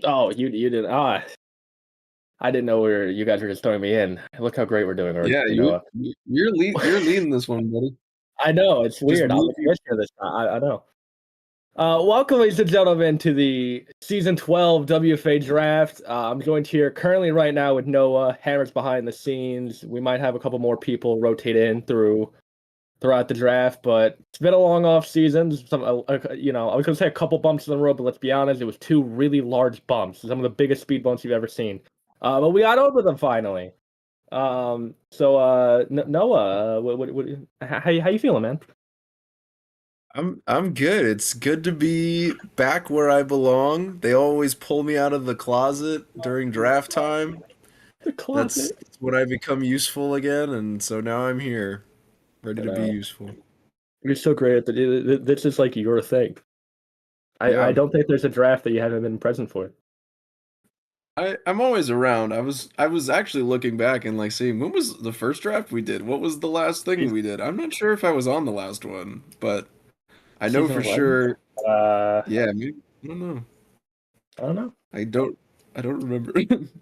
Oh, you did. I didn't know you guys were just throwing me in. Look how great we're doing, or Yeah, you're leading this one, buddy. I know it's Just weird. I'm me. the commissioner this time. I know. Welcome, ladies and gentlemen, to the season 12 WFA draft. I'm joined here currently right now with Noah. Hammer's behind the scenes. We might have a couple more people rotate in throughout the draft, but it's been a long off season. I was gonna say a couple bumps in the road, but let's be honest, it was two really large bumps, some of the biggest speed bumps you've ever seen. But we got over them finally. Noah, how you feeling, man? I'm good. It's good to be back where I belong. They always pull me out of the closet during draft time. The closet. That's when I become useful again, and so now I'm here, ready I to be know. useful. You're so great at this is like your thing. I Yeah. don't think there's a draft that you haven't been present for. I'm always around. I was actually looking back and like seeing when was the first draft we did? What was the last thing we did? I'm not sure if I was on the last one, but I know Season for 11? sure. Uh, Yeah, maybe, I don't know. I don't know. I don't I don't remember.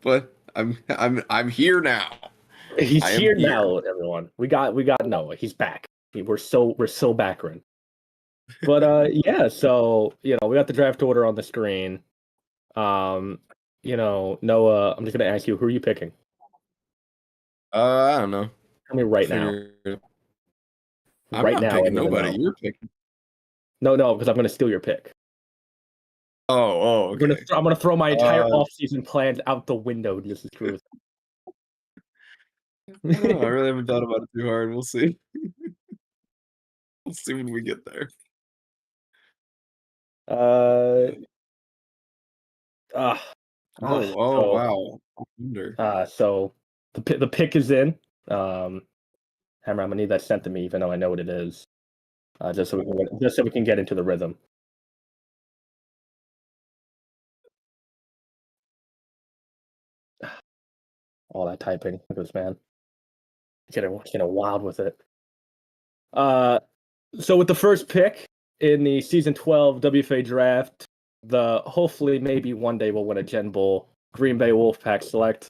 But I'm here now. He's I am here here. now, everyone. We got Noah. He's back. We're so backering. But yeah, so we got the draft order on the screen. Um, Noah, I'm just gonna ask you, who are you picking? I don't know. Tell me right now. Figure it. I'm Right not now, I picking need to nobody. know. You're picking. No, because I'm gonna steal your pick. Oh, okay. I'm gonna throw my entire Uh, off-season plans out the window just to screw with I don't know. I it. really haven't thought about it too hard. We'll see. We'll see when we get there. uh, ah, Oh, so wow. I wonder. so the pick is in. Hammer, I'm gonna need that sent to me, even though I know what it is. Just so we can get into the rhythm. All that typing, look at this man, getting wild with it. Uh, so with the first pick in the season 12 WFA draft, the hopefully maybe one day we'll win a Gen Bowl. Green Bay Wolfpack select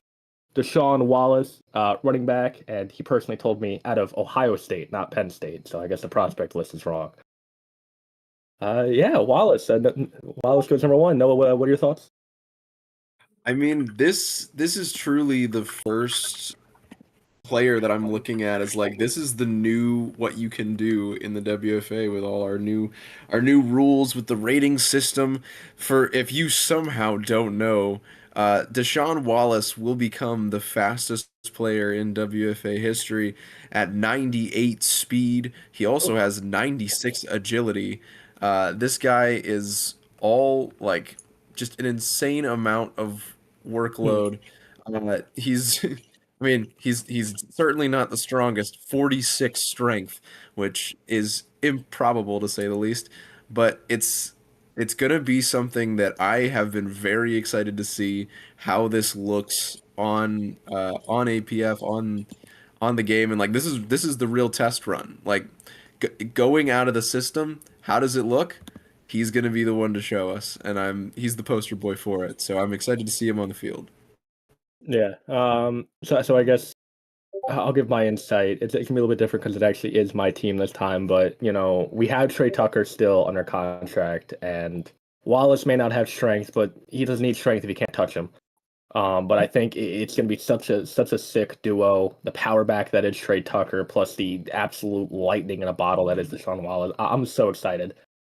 Deshaun Wallace, running back, and he personally told me out of Ohio State, not Penn State. So I guess the prospect list is wrong. Yeah, Wallace. Wallace goes number one. Noah, what are your thoughts? I mean, this is truly the first player that I'm looking at as like this is the new what you can do in the WFA with all our new rules with the rating system. For if you somehow don't know, Deshaun Wallace will become the fastest player in WFA history at 98 speed. He also has 96 agility. This guy is all like just an insane amount of Hmm. workload. He's I mean, he's certainly not the strongest. 46 strength, which is improbable to say the least, but it's gonna be something that I have been very excited to see how this looks on APF on the game, and like this is the real test run. Like going out of the system, how does it look? He's gonna be the one to show us, and he's the poster boy for it. So I'm excited to see him on the field. Yeah. So I guess I'll give my insight. It can be a little bit different because it actually is my team this time. But we have Trey Tucker still under contract, and Wallace may not have strength, but he doesn't need strength if you can't touch him. But I think it's going to be such a sick duo. The power back that is Trey Tucker, plus the absolute lightning in a bottle that is Deshaun Wallace. I'm so excited.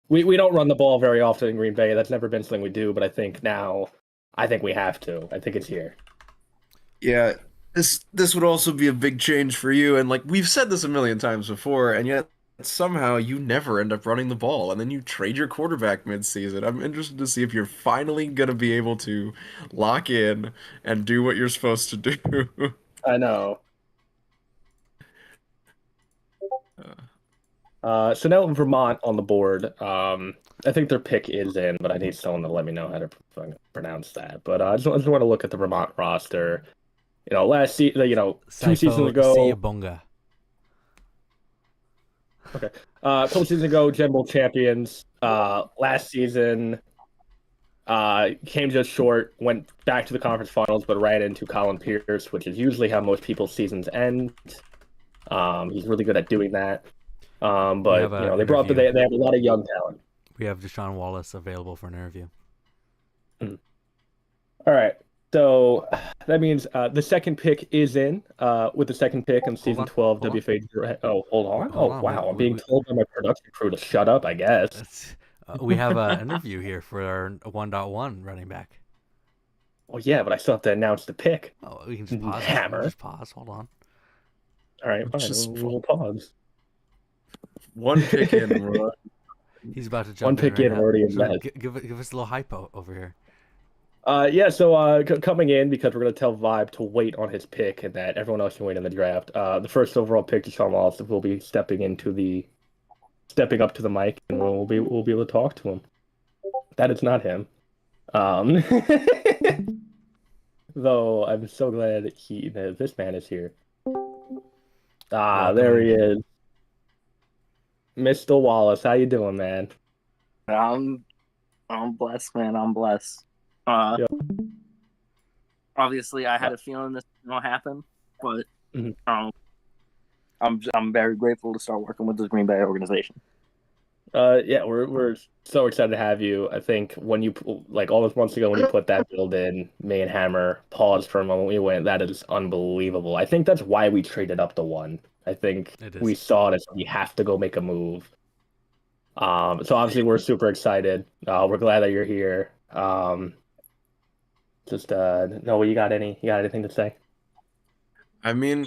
We don't run the ball very often in Green Bay. That's never been something we do, but I think now, I think we have to. I think it's here. Yeah, this would also be a big change for you, and like we've said this a million times before, and yet somehow you never end up running the ball, and then you trade your quarterback mid-season. I'm interested to see if you're finally gonna be able to lock in and do what you're supposed to do. I know. So now Vermont on the board. I think their pick is in, but I need someone to let me know how to pronounce that. But I just want to look at the Vermont roster. Last season, 2 seasons Saifo ago. Siyabonga. Okay. A couple seasons ago, Gen Bowl champions. Last season, Came just short, went back to the conference finals, but ran into Colin Pierce, which is usually how most people's seasons end. He's really good at doing that. We have But an they brought up interview. they have a lot of young talent. We have Deshaun Wallace available for an interview. Mhm. All right. So that means the second pick is in. With the second pick in Hold season on, 12 hold on, WFA. Oh, hold on. hold Oh, on. wow. I'm being told by my production crew to shut up, I guess. We have an interview here for our 1.1 running back. Well, yeah, but I still have to announce the pick. Oh, we can just pause. We'll Hammer. just pause. Hold on. All right, fine. Just We'll pause. one pick in. He's about to One jump in pick right in, we're now. already in So that. give us a little hypo over here. Yeah, so coming in because we're gonna tell Vibe to wait on his pick and that everyone else can wait in the draft. The first overall pick, Deshaun Wallace, will be stepping up to the mic and we'll be able to talk to him. That is not him. Um, though I'm so glad that this man is here. There he Welcoming. is, Mr. Wallace. How you doing, man? I'm I'm blessed, man. I'm blessed. Uh, Yep. Obviously, I had a feeling this was gonna happen, but Mhm. I'm very grateful to start working with this Green Bay organization. Yeah, we're so excited to have you. I think when you like all those months ago when you put that build in, me and Hammer paused for a moment. We went, that is unbelievable. I think that's why we traded up to one. I think It we is. saw this. We have to go make a move. So obviously we're super excited. We're glad that you're here. Just Noah, you got anything to say? I mean,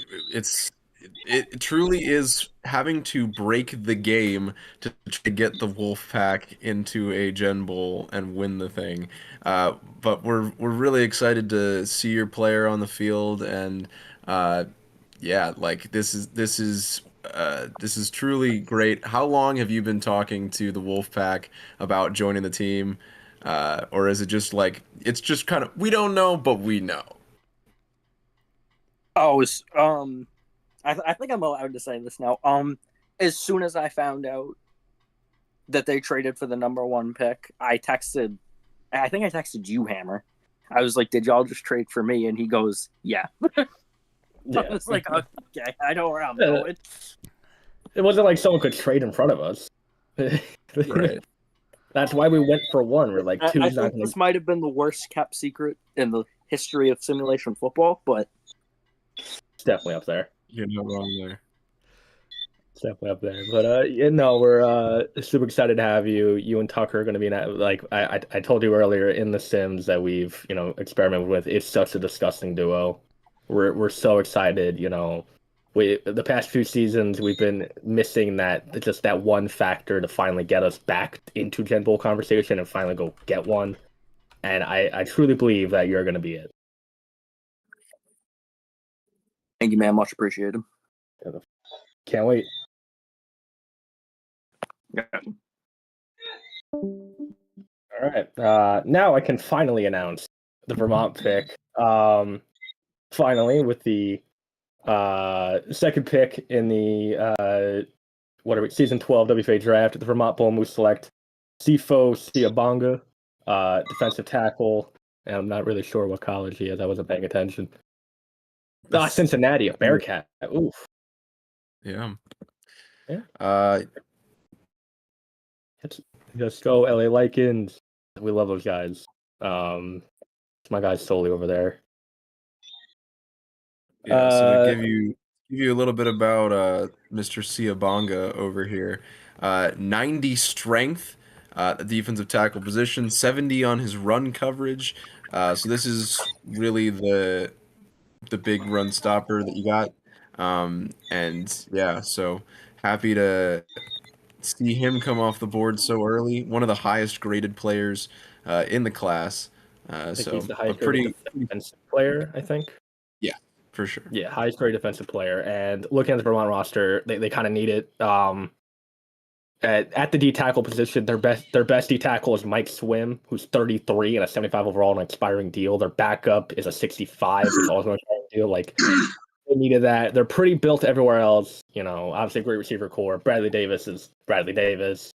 it truly is having to break the game to get the Wolfpack into a Gen Bowl and win the thing. But we're really excited to see your player on the field, and uh, yeah, like this is truly great. How long have you been talking to the Wolfpack about joining the team? Or is it just like it's just kind of we don't know, but we know? Oh, I think I'm allowed to say this now. As soon as I found out that they traded for the number one pick, I texted. I think I texted you, Hammer. I was like, "Did y'all just trade for me?" And he goes, "Yeah." I Yeah. was like, "Okay, I know where I'm Uh, going." It wasn't like someone could trade in front of us. Right. That's why we went for one. We're like, I two's not think gonna. this might have been the worst kept secret in the history of simulation football, but It's definitely up there. You're not wrong there. It's definitely up there. But we're super excited to have you. You and Tucker are going to be like I told you earlier in the Sims that we've experimented with. It's such a disgusting duo. We're so excited. We the past few seasons we've been missing that one factor to finally get us back into Gen Bowl conversation and finally go get one. And I truly believe that you're going to be it. thank you, man. Much appreciated. Can't wait. Yeah. All right. Now I can finally announce the Vermont pick. Finally, with the second pick in the season 12 WFA draft, the Vermont Bull Moose select Sifo Siabanga, defensive tackle. And I'm not really sure what college he is. I wasn't paying attention. Cincinnati, a Bearcat. Oof. Yeah. Yeah. Uh, Let's go, LA Lycans. We love those guys. It's my guys solely over there. yeah. So to give you a little bit about Mr. Siabanga over here, 90 strength, defensive tackle position, 70 on his run coverage. So this is really the big run stopper that you got. And yeah, so happy to see him come off the board so early. One of the highest graded players in the class. I think he's So the a highest rated pretty, defensive player, I think. yeah, for sure. Yeah, highest rated defensive player. And looking at the Vermont roster, they kind of need it. At the D tackle position, their best D tackle is Mike Swim, who's 33 and a 75 overall and an expiring deal. Their backup is a 65, who's also an expiring deal. Like they needed that. They're pretty built everywhere else. Obviously great receiver core. Bradley Davis is Bradley Davis.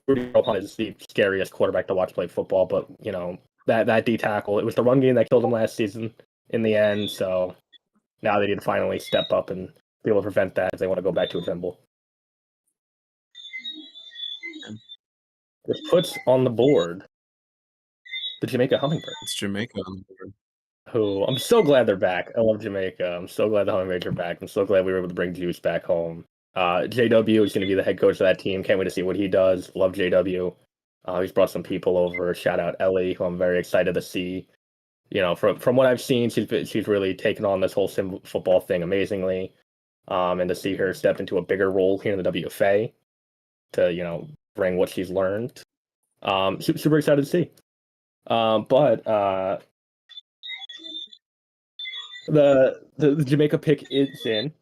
Roquan is the scariest quarterback to watch play football, but that D tackle, it was the run game that killed him last season in the end. So now they need to finally step up and be able to prevent that if they want to go back to a Jimble. This puts on the board the Jamaica Hummingbird. It's Jamaica on the board. Who I'm so glad they're back. I love Jamaica. I'm so glad the Hummingbirds are back. I'm so glad we were able to bring Juice back home. JW is going to be the head coach of that team. Can't wait to see what he does. Love JW. He's brought some people over. Shout out Ellie, who I'm very excited to see. From what I've seen, she's really taken on this whole sim football thing amazingly. And to see her step into a bigger role here in the WFA to bring what she's learned. Super excited to see. But the Jamaica pick is in.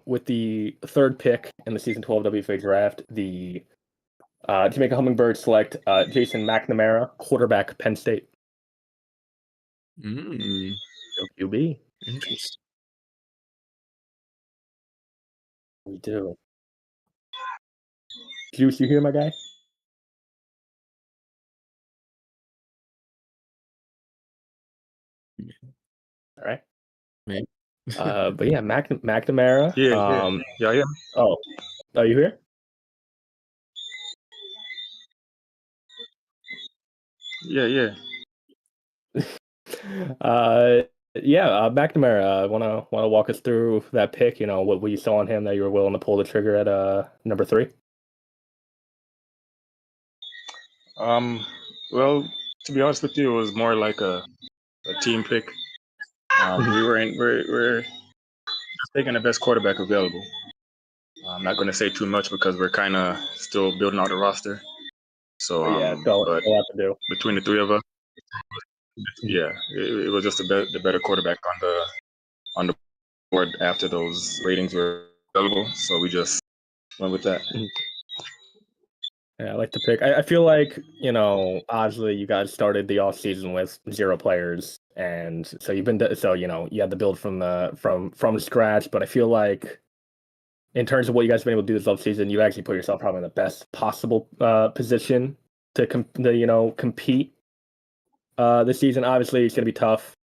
With the third pick in the season 12 WFA draft, the Jamaica Hummingbirds select Jason McNamara, quarterback, Penn State. QB. Interesting. We do. Juice, you hear my guy? All right. Maybe. But yeah, McNamara. Yeah. Oh, are you here? Yeah. McNamara. Wanna walk us through that pick? What you saw in him that you were willing to pull the trigger at number 3. Well, to be honest with you, it was more like a team pick. We're just taking the best quarterback available. I'm not going to say too much because we're kind of still building out the roster. So but a lot to do between the three of us. Yeah, it was just the better quarterback on the board after those ratings were available. So we just went with that. Yeah, I like the pick. I feel like, obviously you guys started the off season with 0 players, and so you had to build from scratch. But I feel like in terms of what you guys have been able to do this off season, you actually put yourself probably in the best possible position to compete this season. Obviously, it's going to be tough,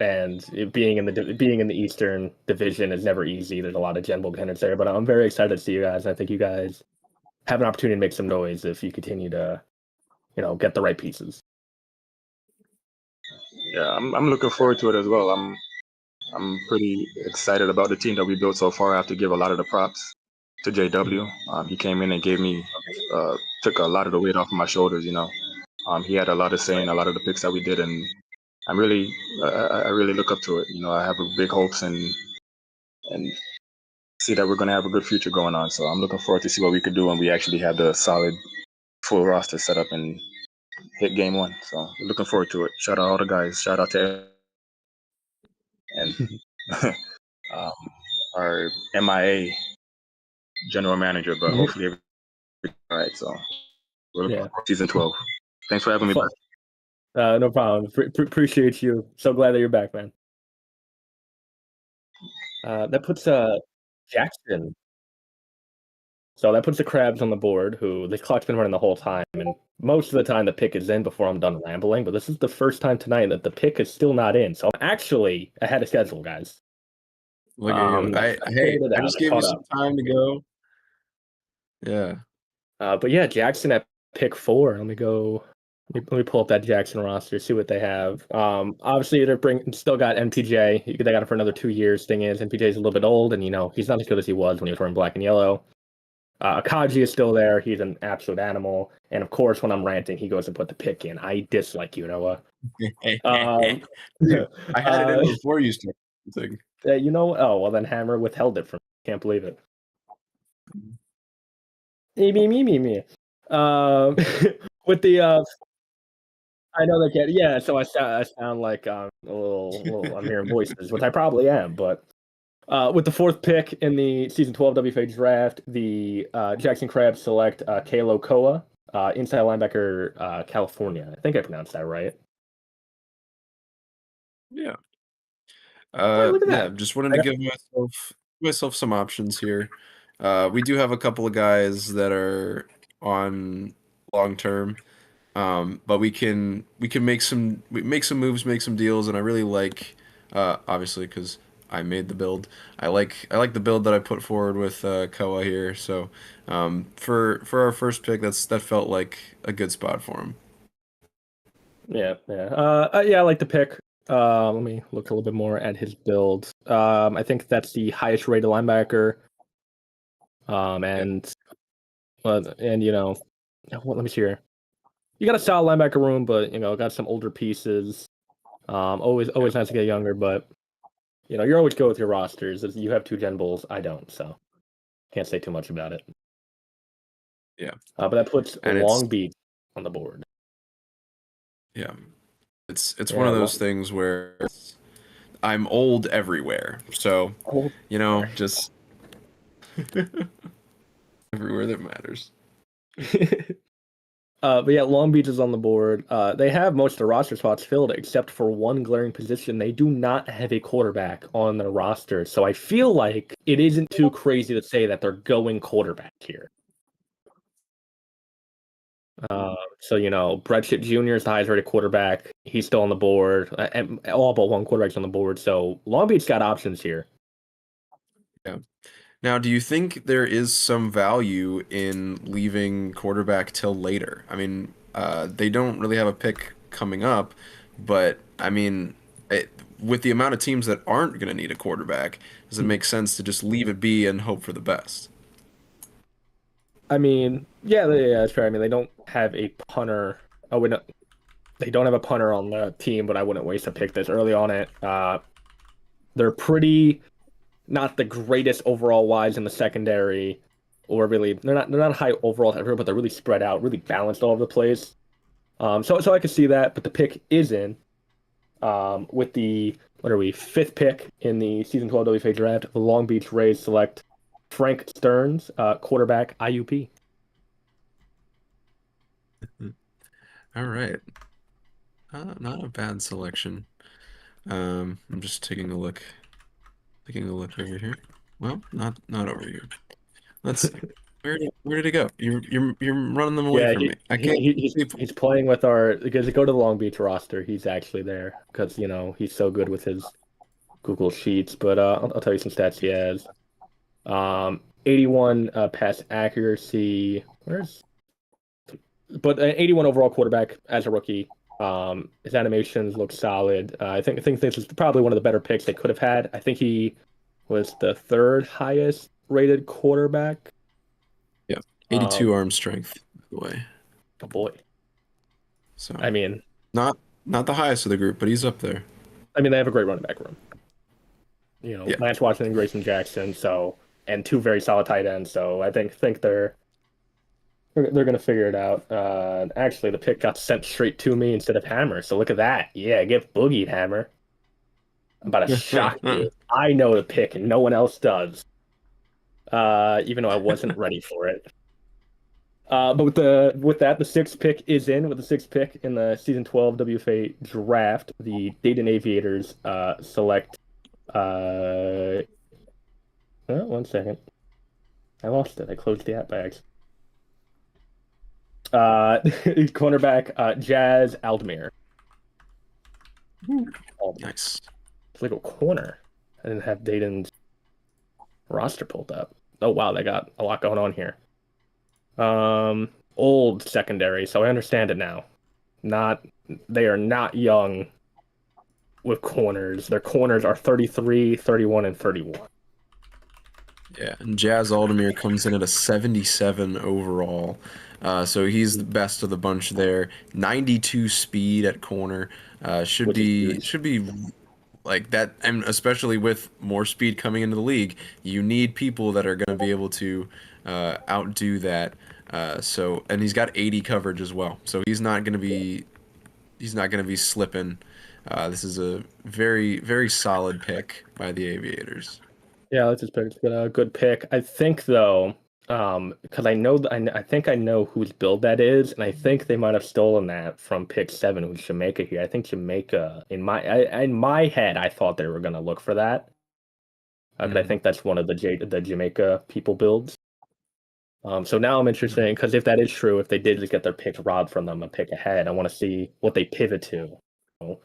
and being in the Eastern Division is never easy. There's a lot of Gen contenders there, but I'm very excited to see you guys. I think you guys have an opportunity to make some noise if you continue to, get the right pieces. Yeah, I'm looking forward to it as well. I'm pretty excited about the team that we built so far. I have to give a lot of the props to JW. He came in and took a lot of the weight off of my shoulders. He had a lot of say in a lot of the picks that we did, and I really look up to it. I have big hopes and see that we're going to have a good future going on. So I'm looking forward to see what we could do when we actually have the solid full roster set up and hit game 1. So we're looking forward to it. Shout out all the guys. Shout out to and our MIA general manager, but hopefully everything all right. So we're looking forward to season 12. Thanks for having me back. No problem. Appreciate you. So glad that you're back, man. That puts Jackson. So that puts the Crabs on the board, who the clock's been running the whole time, and most of the time the pick is in before I'm done rambling, but this is the first time tonight that the pick is still not in. So I'm actually ahead of schedule, guys. Look at you. I just gave you some time to go. Yeah. But yeah, Jackson at pick 4. Let me pull up that Jackson roster, see what they have. Obviously they're still got MPJ. They got him for another 2 years. Thing is, MPJ's a little bit old, and he's not as good as he was when he was wearing black and yellow. Akaji is still there. He's an absolute animal. And of course, when I'm ranting, he goes and put the pick in. I dislike you, Noah. I had it in before you started. Oh, well, then Hammer withheld it from me. Can't believe it. Me. With the I know they can't. Yeah, so I sound like a little. I'm hearing voices, which I probably am. But with the 4th pick in the season 12 WFA draft, the Jackson Crabs select Kalo Koa, inside linebacker, California. I think I pronounced that right. Yeah. Look at that. Just wanted to give myself some options here. We do have a couple of guys that are on long term, but we can make some moves, make some deals, and I really like, obviously because I made the build. I like the build that I put forward with Koa here. So for our first pick, that felt like a good spot for him. Yeah, yeah. Yeah, I like the pick. Let me look a little bit more at his build. I think that's the highest rated linebacker. And you know, well, let me see here. You got a solid linebacker room, but got some older pieces. Always nice to get younger, but you're always good with your rosters. You have 2 Gen Bulls, I don't, so can't say too much about it. Yeah, But that puts and Long Beach on the board. yeah, it's Yeah, one of those things where I'm old everywhere, so just everywhere that matters. But yeah, Long Beach is on the board. They have most of the roster spots filled except for one glaring position. They do not have a quarterback on their roster. So I feel like it isn't too crazy to say that they're going quarterback here. So Brett Shit Jr. is the highest rated quarterback. He's still on the board. And all but one quarterback's on the board. So Long Beach got options here. Yeah. Now, do you think there is some value in leaving quarterback till later? I mean, they don't really have a pick coming up, but I mean, with the amount of teams that aren't going to need a quarterback, does it make sense to just leave it be and hope for the best? I mean, yeah, that's fair. I mean, they don't have a punter. Oh, wait, no, they don't have a punter on the team, but I wouldn't waste a pick this early on it. They're pretty not the greatest overall wise in the secondary, or really they're not high overall everywhere, but they're really spread out, really balanced all over the place. So I can see that, but the pick is in. With the what are we 5th pick in the season 12 WFA draft, the Long Beach Rays select Frank Stearns, quarterback IUP. All right. Not a bad selection. I'm just taking a look. Taking a look over here. Well, not over here. Let's see. Where did it go? You're running them away Yeah, from me. I can't he's playing with our because go to the Long Beach roster. He's actually there because he's so good with his Google Sheets. But I'll tell you some stats he has. 81 pass accuracy. But 81 overall quarterback as a rookie. His animations look solid. I think this is probably one of the better picks they could have had. I think he was the 3rd highest rated quarterback. Yeah, 82 arm strength, by the way. Oh boy. So I mean, not the highest of the group, but he's up there. I mean, they have a great running back room. Yeah. Lance Washington and Grayson Jackson. And 2 very solid tight ends. So I think they're gonna figure it out. Actually, the pick got sent straight to me instead of Hammer. So look at that. Yeah, get boogied, Hammer. I'm about to shock you. I know the pick and no one else does. Even though I wasn't ready for it. But with that, the 6th pick is in. With the 6th pick in the season 12 WFA draft, the Dayton Aviators select. One second. I lost it. I closed the app bags. Cornerback Jazz Aldmere. Nice. It's like a corner. I didn't have Dayton's roster pulled up. Oh wow, they got a lot going on here. Old secondary, so I understand it now. They are not young with corners. Their corners are 33, 31, and 31. Yeah, and Jazz Aldemir comes in at a 77 overall. So he's the best of the bunch there. 92 speed at corner. Should be like that, and especially with more speed coming into the league, you need people that are going to be able to outdo that. And he's got 80 coverage as well. So he's not going to be slipping. This is a very, very solid pick by the Aviators. Yeah, that's his pick. It's been a good pick. I think though, because I think I know whose build that is, and I think they might have stolen that from pick 7, who's Jamaica here. I think Jamaica in my head, I thought they were gonna look for that. 'Cause I think that's one of the Jamaica people builds. So now I'm interested because if that is true, if they did just get their picks robbed from them a pick ahead, I want to see what they pivot to. You know,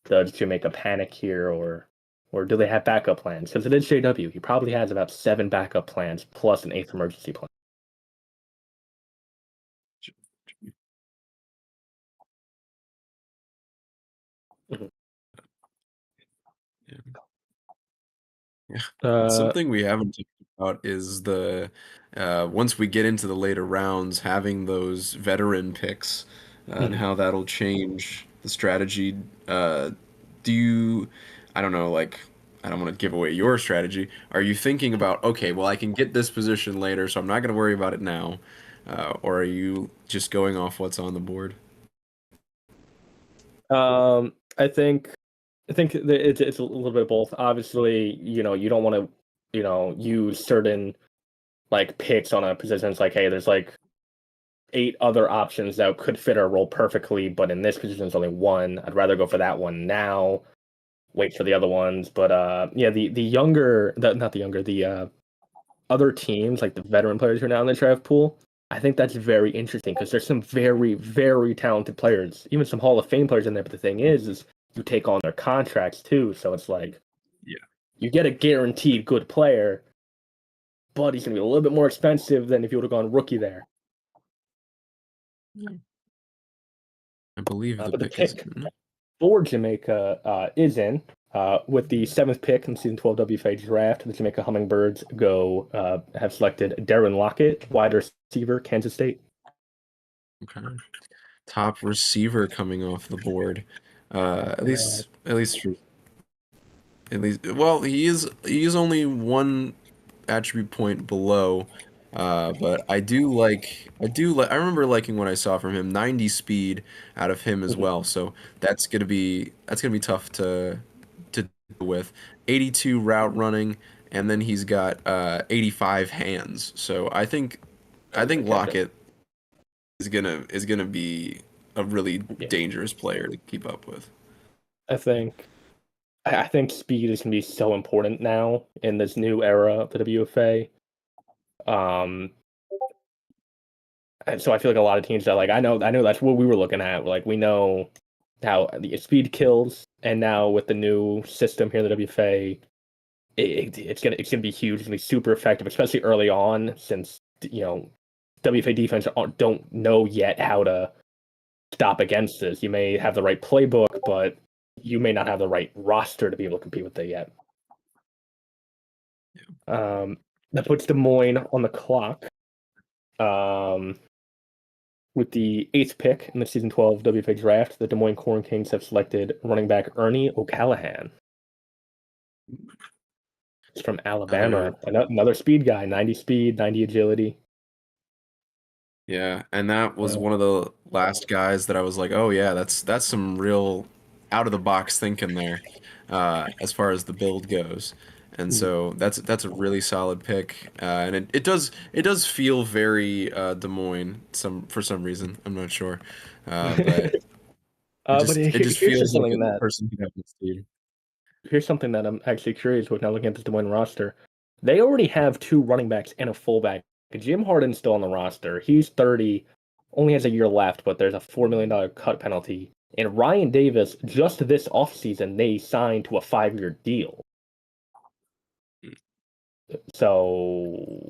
does Jamaica panic here, or do they have backup plans? Because it is JW. He probably has about 7 backup plans plus an 8th emergency plan. Mhm. Something we haven't talked about is the once we get into the later rounds, having those veteran picks and how that'll change the strategy. Do you, I don't know, like, I don't want to give away your strategy. Are you thinking about, okay, well, I can get this position later, so I'm not going to worry about it now? Or are you just going off what's on the board? I think that it's a little bit of both. Obviously, you don't want to, use certain like picks on a position. It's like, hey, there's like 8 other options that could fit our role perfectly, but in this position there's only one. I'd rather go for that one now, wait for the other ones. But yeah, the younger, not the younger, the other teams, like the veteran players who are now in the draft pool, I think that's very interesting because there's some very, very talented players, even some Hall of Fame players in there. But the thing is you take on their contracts too. So it's like, Yeah, you get a guaranteed good player, but he's going to be a little bit more expensive than if you would have gone rookie there. I believe the But the pick is pick in. for Jamaica is in. With the 7th pick in the season 12 WFA draft, the Jamaica Hummingbirds have selected Darren Lockett, wide receiver, Kansas State. Okay. Top receiver coming off the board. At least well, he is only one attribute point below. But I remember liking what I saw from him. 90 speed out of him as well. So that's gonna be tough to deal with. 82 route running, and then he's got 85 hands. So I think Lockett is gonna be a really dangerous player to keep up with. I think speed is going to be so important now in this new era of the WFA. And so I feel like a lot of teams are like, I know that's what we were looking at. Like, we know how the speed kills, and now with the new system here in the WFA, it's gonna be huge. It's gonna be super effective, especially early on, since WFA defense don't know yet how to stop against this. You may have the right playbook, but you may not have the right roster to be able to compete with it yet. That puts Des Moines on the clock. With the 8th pick in the season 12 WFA draft, the Des Moines Corn Kings have selected running back Ernie O'Callahan. He's from Alabama. Another speed guy, 90 speed, 90 agility. Yeah, and that was one of the last guys that I was like, oh yeah, that's some real out of the box thinking there, as far as the build goes. And so that's a really solid pick, and it does feel very Des Moines for some reason. I'm not sure, but it But it just here's feels just like something a that person who has this team. here's something that I'm actually curious with now looking at this Des Moines roster. They already have 2 running backs and a fullback. Jim Harden's still on the roster. He's 30, only has a year left, but there's a $4 million cut penalty. And Ryan Davis, just this offseason, they signed to a 5-year deal. So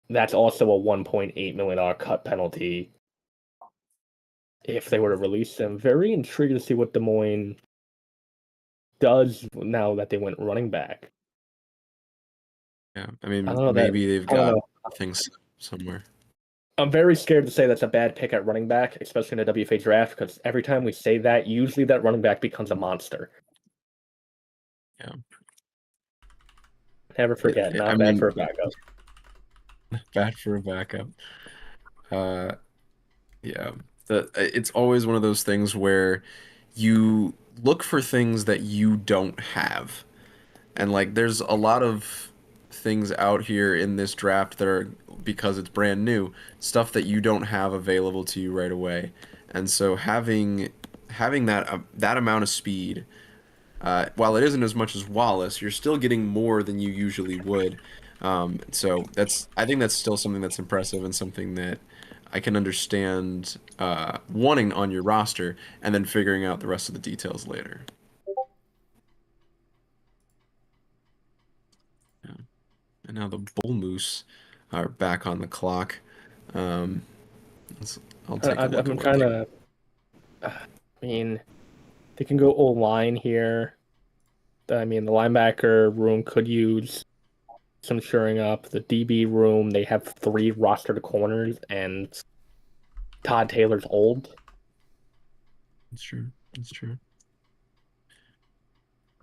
that's also a $1.8 million cut penalty if they were to release him. Very intrigued to see what Des Moines does now that they went running back. Yeah, I I mean, don't know maybe they've I don't got know. things somewhere. I'm very scared to say that's a bad pick at running back, especially in a WFA draft, because every time we say that, usually that running back becomes a monster. Yeah. Never forget, not I bad mean, for a backup. bad for a backup. Yeah, it's always one of those things where you look for things that you don't have. And like there's a lot of things out here in this draft that are because it's brand new, stuff that you don't have available to you right away. And so having that amount of speed while it isn't as much as Wallace, you're still getting more than you usually would. So I think that's still something that's impressive and something that I can understand wanting on your roster and then figuring out the rest of the details later. Yeah. And now the Bull Moose are back on the clock. I'll take a look I'm at what trying they... to. I mean, they can go O-line here. I mean, the linebacker room could use some shoring up. The DB room, they have 3 rostered corners, and Todd Taylor's old. That's true. That's true.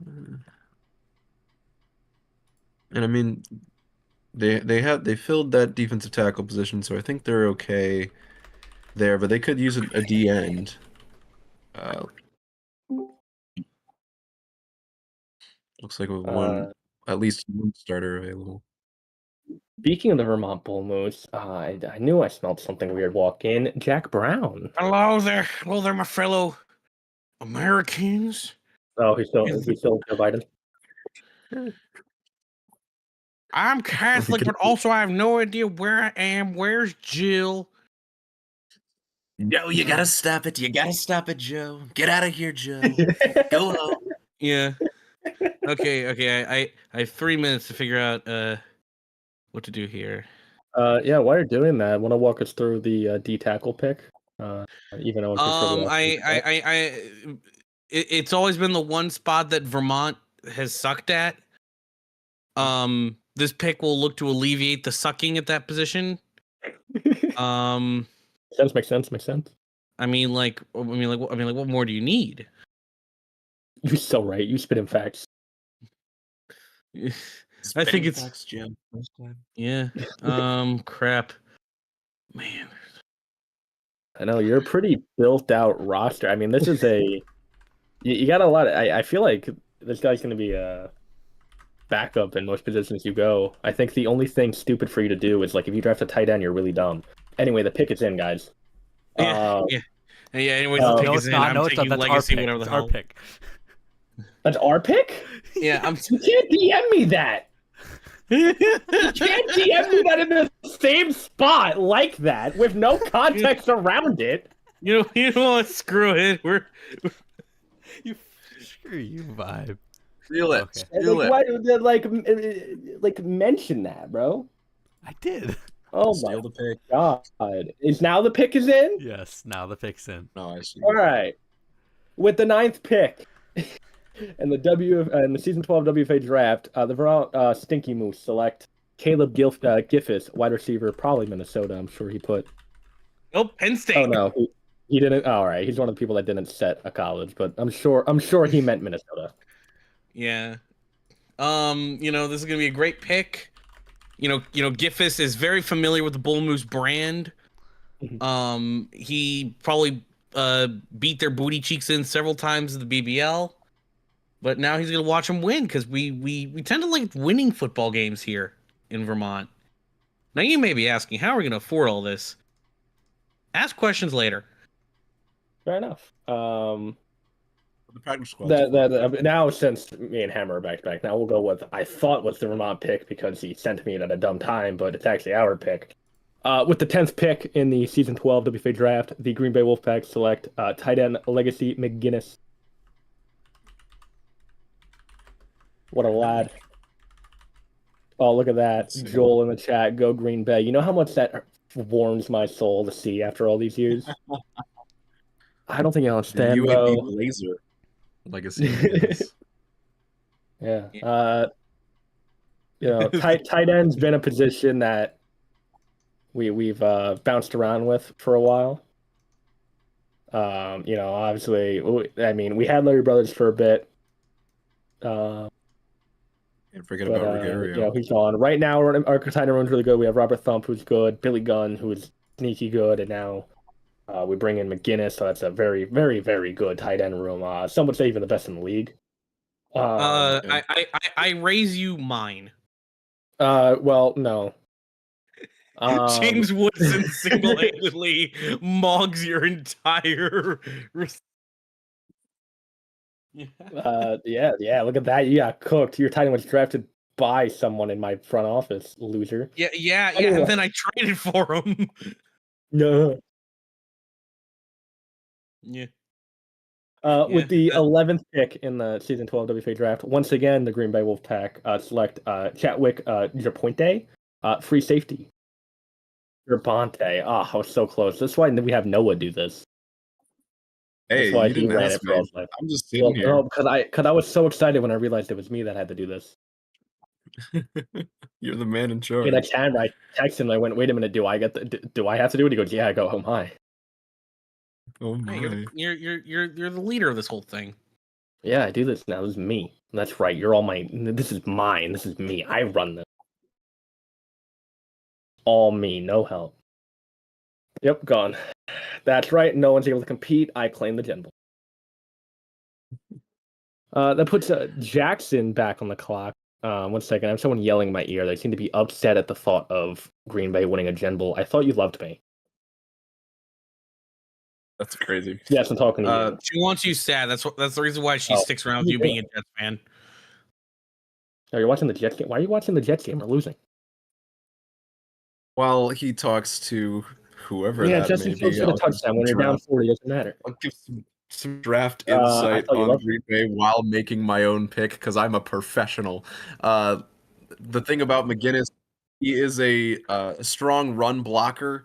And I mean, they filled that defensive tackle position, so I think they're okay there. But they could use a D end. Looks like with at least one starter available. Speaking of the Vermont Bull Moose, I knew I smelled something weird walk in. Jack Brown. Hello there, my fellow Americans. Oh, he's still Joe Biden. I'm Catholic, but also I have no idea where I am. Where's Jill? No, you gotta stop it. You gotta stop it, Joe. Get out of here, Joe. Go home. Yeah. Okay. I have 3 minutes to figure out what to do here. Yeah, while you're doing that, want to walk us through the D tackle pick? Even though it's always been the one spot that Vermont has sucked at. This pick will look to alleviate the sucking at that position. Makes sense. I mean, what more do you need? You're so right. You spit in facts. I think it's facts, Jim. yeah. Crap, man. I know you're a pretty built out roster. I mean, this is you got a lot. I feel like this guy's going to be a backup in most positions you go. I think the only thing stupid for you to do is like if you draft a tight end, you're really dumb. Anyway, the pick is in, guys. Yeah. Anyways, the pick No, is it's in. not. I'm No, it's not. taking That's legacy, our pick. whatever the It's hell. our pick. That's our pick? Yeah, You can't DM me that. You can't DM me that in the same spot like that with no context around it. You know what? Screw it. Screw you, vibe. Feel it. Okay. Feel it. Like mention that, bro. I did. Oh Steal my the pick. god! Is now the pick is in? Yes. Now the pick's in. No, I see. All right, with the 9th pick in the season 12 WFA draft, the Vermont Stinky Moose select Caleb Giffis, wide receiver, probably Minnesota. I'm sure he put. Nope, Penn State. Oh no, he didn't. All right, he's one of the people that didn't set a college, but I'm sure he meant Minnesota. Yeah. This is gonna be a great pick. Giffis is very familiar with the Bull Moose brand. He probably beat their booty cheeks in several times in the BBL, but now he's gonna watch them win because we tend to like winning football games here in Vermont. Now you may be asking, how are we gonna afford all this? Ask questions later. Fair enough. The practice squad. Now since me and Hammer are back to back, now we'll go with I thought was the Vermont pick because he sent me it at a dumb time, but it's actually our pick. With the 10th pick in the season 12 WFA draft, the Green Bay Wolfpack select tight end Legacy McGinnis. What a lad! Oh, look at that, Joel in the chat. Go Green Bay. You know how much that warms my soul to see after all these years. I don't think I understand, UAB bro. laser legacy. Yes. Yeah. Tight end's been a position that we've bounced around with for a while. Obviously, I mean, we had Larry Brothers for a bit. Can't forget about Rogerio. He's on. Right now, our tight end room's really good. We have Robert Thump, who's good, Billy Gunn, who's sneaky good, and now we bring in McGinnis, so that's a very, very, very good tight end room. Some would say even the best in the league. I raise you mine. Well, no. James Woodson single-handedly mogs your entire. Yeah. Look at that. You got cooked. Your tight end was drafted by someone in my front office, loser. Yeah. Anyway. And then I traded for him. No. Yeah. With the 11th pick in the season 12 WFA draft, once again the Green Bay Wolfpack select Chatwick Japointe, free safety. Gervonta. I was so close. That's why we have Noah do this. Hey, That's why you didn't ask me. I'm just sitting here. No, because I was so excited when I realized it was me that had to do this. You're the man in charge. In a camera, I texted him. I went, "Wait a minute, do I have to do it?" He goes, "Yeah." I go, "Oh my." Oh my. Hey, you're the leader of this whole thing. Yeah, I do this now. This is me. That's right. You're all my. This is mine. This is me. I run this. All me, no help. Yep, gone. That's right. No one's able to compete. I claim the Gen Bowl. That puts Jackson back on the clock. 1 second. I have someone yelling in my ear. They seem to be upset at the thought of Green Bay winning a Gen Bowl. I thought you loved me. That's crazy. Yes, I'm talking to you. She wants you sad. That's the reason why she sticks around with you being a Jets fan. Oh, you're watching the Jets game? Why are you watching the Jets game? We're losing. While he talks to whoever Yeah, that Justin may Fields be, get a touchdown when you're down 40. Doesn't matter. I'll give some draft insight on Green Bay while making my own pick because I'm a professional. The thing about McGinnis, he is a strong run blocker,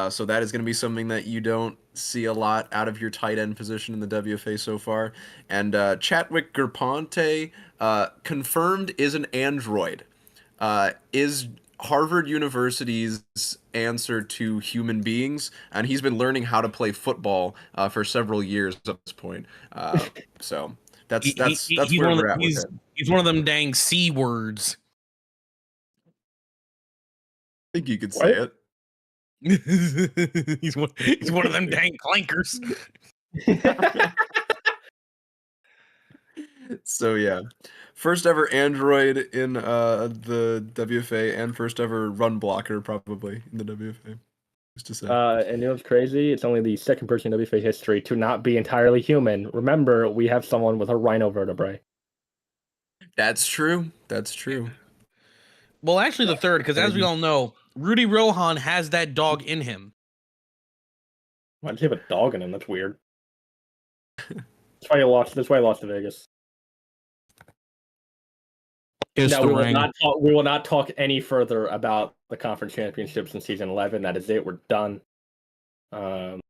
so that is going to be something that you don't see a lot out of your tight end position in the WFA so far. And Chatwick Gerponte, confirmed, is an android. Is Harvard University's answer to human beings, and he's been learning how to play football for several years at this point. So that's where we're at with it. He's one of them dang C words. I think you could say it. he's one of them dang clankers. So yeah, first ever android in the WFA and first ever run blocker probably in the WFA. Just to say. And you know what's crazy? It's only the second person in WFA history to not be entirely human. Remember, we have someone with a rhino vertebrae. That's true. That's true. Well, actually, the third, because as we all know, Rudy Rohan has that dog in him. Why does he have a dog in him? That's weird. That's why he lost to Vegas. No, we will not talk any further about the conference championships in season 11. That is it. We're done. So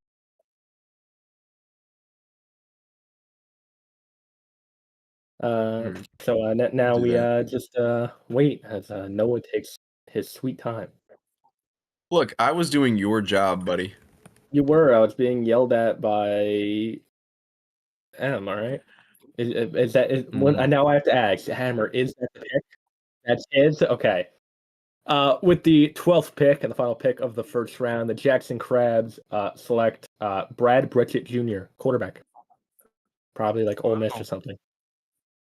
now we just wait as Noah takes his sweet time. Look, I was doing your job, buddy. You were. I was being yelled at by M. All right. Is that now I have to ask Hammer? Is that the pick? That's his. Okay. With the 12th pick and the final pick of the first round, the Jackson Crabs select Brad Bridgett Jr., quarterback. Probably like Ole Miss or something.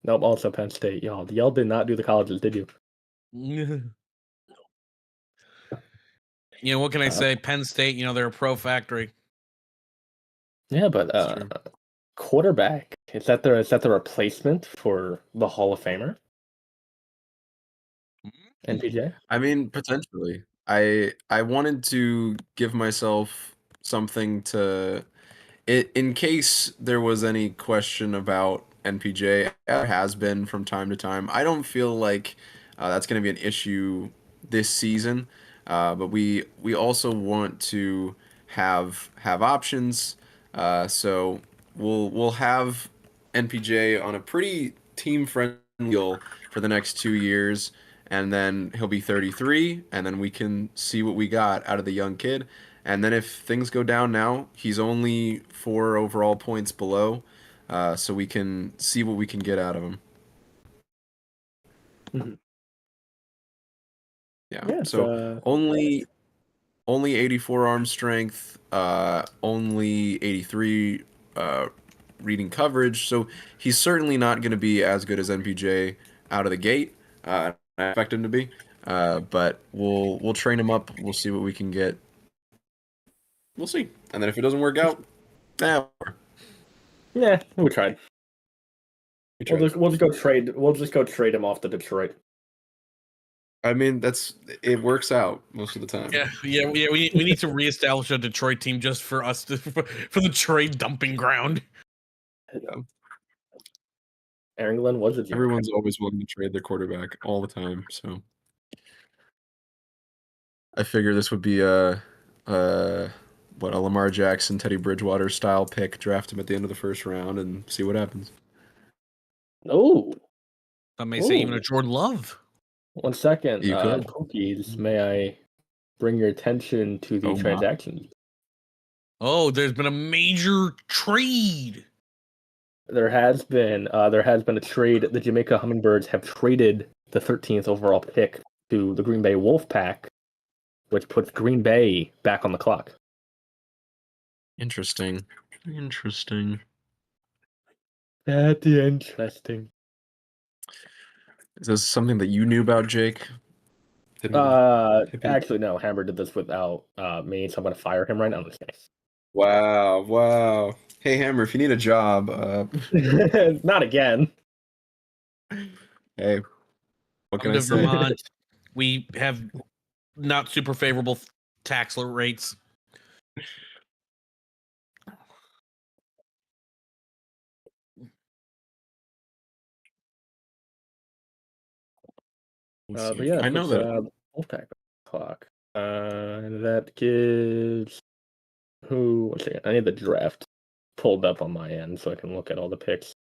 Nope, also Penn State. Y'all did not do the colleges, did you? What can I say? Penn State, they're a pro factory. Yeah, but quarterback, is that the replacement for the Hall of Famer? NPJ? I mean, potentially. I wanted to give myself something to in case there was any question about NPJ. There has been from time to time. I don't feel like that's going to be an issue this season, but we also want to have options. So we'll have NPJ on a pretty team friendly deal for the next 2 years, and then he'll be 33, and then we can see what we got out of the young kid. And then if things go down now, he's only 4 overall points below, so we can see what we can get out of him. Mm-hmm. Yeah. So only 84 arm strength, only 83 reading coverage. So he's certainly not going to be as good as NPJ out of the gate. I expect him to be, but we'll train him up. We'll see what we can get. We'll see. And then if it doesn't work out, yeah, we tried. We'll just go trade. We'll just go trade him off to Detroit. I mean, it works out most of the time. Yeah. We need to reestablish a Detroit team just for us for the trade dumping ground. Yeah. Aaron Glenn was it? Everyone's always willing to trade their quarterback all the time, so I figure this would be a Lamar Jackson, Teddy Bridgewater style pick. Draft him at the end of the first round and see what happens. Oh, I may say even a Jordan Love. 1 second. You could. Cookies, may I bring your attention to the Oh, my. transaction? Oh, there's been a major trade. There has been a trade. The Jamaica Hummingbirds have traded the 13th overall pick to the Green Bay Wolfpack, which puts Green Bay back on the clock. Interesting. That's interesting. Is this something that you knew about, Jake? Actually, no. Hammer did this without me, so I'm gonna fire him right now. Wow. Hey, Hammer, if you need a job, Not again. hey, what can I to say? Vermont, we have not super favorable tax rates. But yeah, I know that. Wolfpack clock. And that gives who? Let's see. I need the draft pulled up on my end so I can look at all the picks.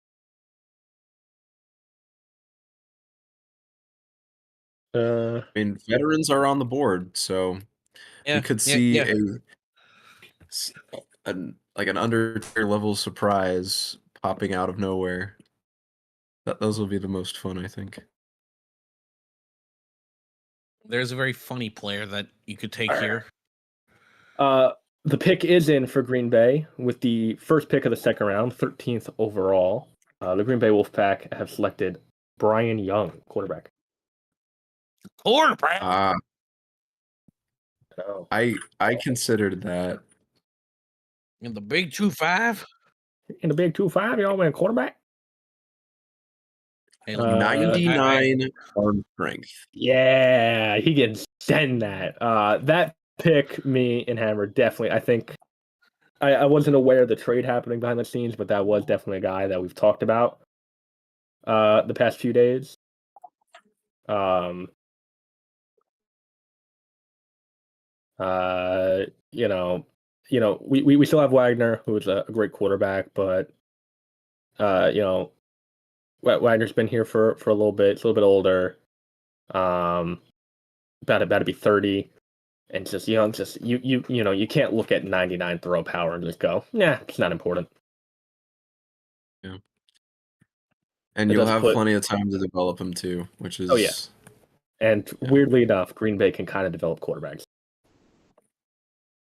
I mean, veterans are on the board, so we could see an Undertaker level surprise popping out of nowhere. Those will be the most fun, I think. There's a very funny player that you could take here. The pick is in for Green Bay with the first pick of the second round, 13th overall. The Green Bay Wolfpack have selected Brian Young, quarterback. Quarterback. Oh. I considered that. In the big 2-5. In the big 2-5, y'all went quarterback. Hey, 99 arm strength. Yeah, he can send that. That pick, me and Hammer definitely. I think I wasn't aware of the trade happening behind the scenes, but that was definitely a guy that we've talked about the past few days. We still have Wagner, who is a great quarterback, but Wagner's been here for a little bit. It's a little bit older. About to be 30, and you can't look at 99 throw power and just go, nah, it's not important. Yeah, and you'll have plenty of time to develop him too, which is And weirdly enough, Green Bay can kind of develop quarterbacks.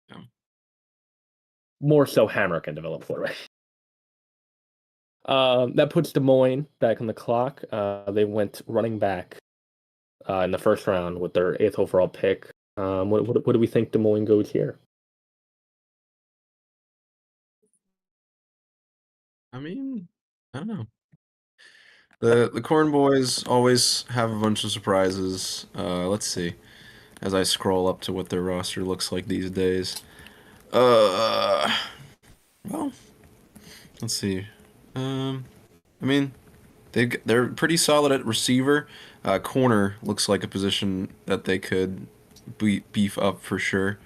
Yeah. More so, Hammer can develop quarterbacks. That puts Des Moines back on the clock. They went running back in the first round with their 8th overall pick. What do we think Des Moines goes here? I mean, I don't know. The Corn Boys always have a bunch of surprises. Let's see. As I scroll up to what their roster looks like these days. Well, let's see. I mean, they're pretty solid at receiver. Corner looks like a position that they could beef up for sure.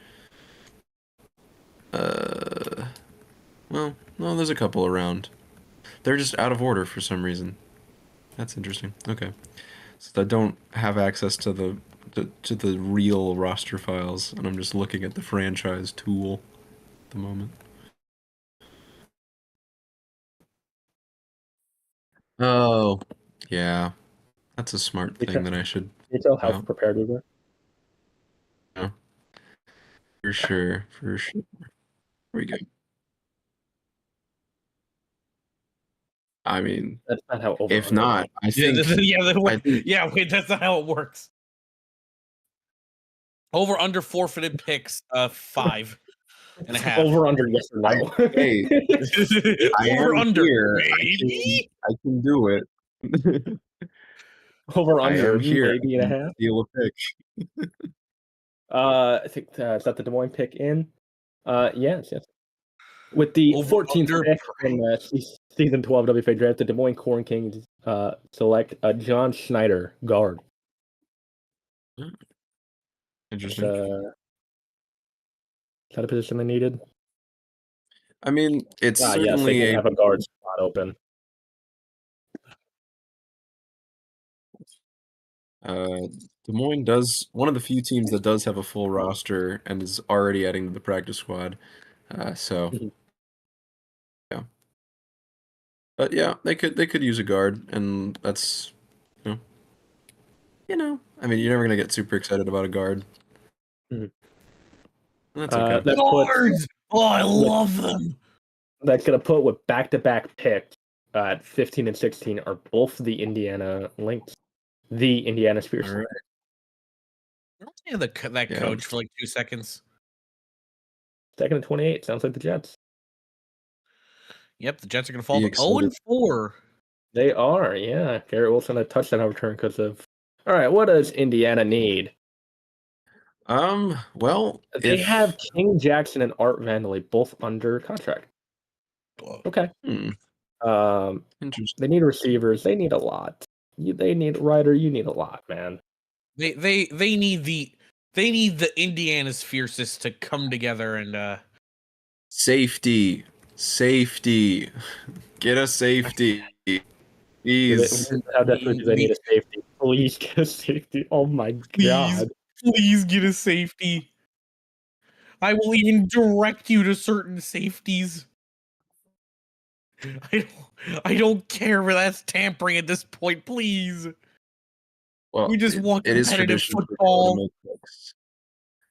Well, no, there's a couple around. They're just out of order for some reason. That's interesting. Okay, so I don't have access to the real roster files, and I'm just looking at the franchise tool at the moment. Oh, yeah, that's a smart thing that I should. Can you tell how prepared we were? Yeah, for sure. Here we go. I mean, that's not how. If not, I think. Wait, that's not how it works. Over under forfeited picks, 5. and a half. Over under, yes or no? Hey, I Over am under, here. maybe. I can do it. Over I under, am here. maybe and a half. Steal a pick. I think is that the Des Moines pick in? Yes. With the Over 14th under. pick in season 12 WFA draft, the Des Moines Corn Kings select John Schneider, guard. Interesting. Is that a position they needed? I mean, it's Yes, they certainly did have a guard spot open. Des Moines does one of the few teams that does have a full roster and is already adding to the practice squad. So Mhm. yeah, but yeah, they could use a guard, and that's I mean, you're never gonna get super excited about a guard. Mhm. That's okay. That puts, Guards! Oh, I love them. that's gonna put with back-to-back picks at 15 and 16 are both the Indiana Lynx, the Indiana Spears. All right. Yeah, that Yeah. coach for like 2 seconds. Second and 28 sounds like the Jets. Yep, the Jets are gonna fall Be to 0-4. They are, yeah. Garrett Wilson a touchdown return because of. All right, what does Indiana need? Well, They have King Jackson and Art Vandelay both under contract. Okay. Interesting. They need receivers. They need a lot. They need Ryder. You need a lot, man. They need the Indiana's fiercest to come together and Safety. Get a safety. Please. How desperate do they need a safety? Please get a safety. Oh my god. please get a safety. I will even direct you to certain safeties. I don't care if that's tampering at this point, please. Well, We just want it is competitive tradition for football. people to make picks.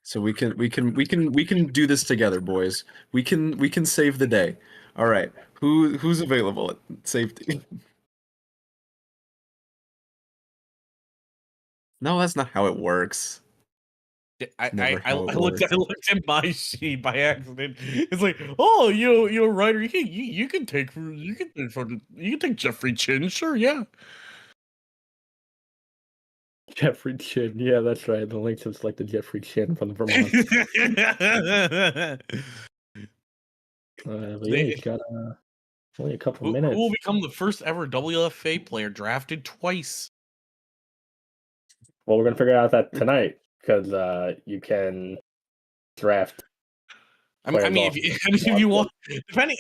So we can do this together, boys. We can save the day. All right. Who's available at safety? No, that's not how it works. I looked at my sheet by accident. It's like, oh, Ryder, you can take Jeffrey Chin, sure, yeah. Jeffrey Chin. Yeah, that's right. The Lynx have selected Jeffrey Chin from Vermont. But yeah, he's got only a couple minutes. Who will become the first ever WFA player drafted twice? Well, we're gonna figure out that tonight because you can draft. If you want, depending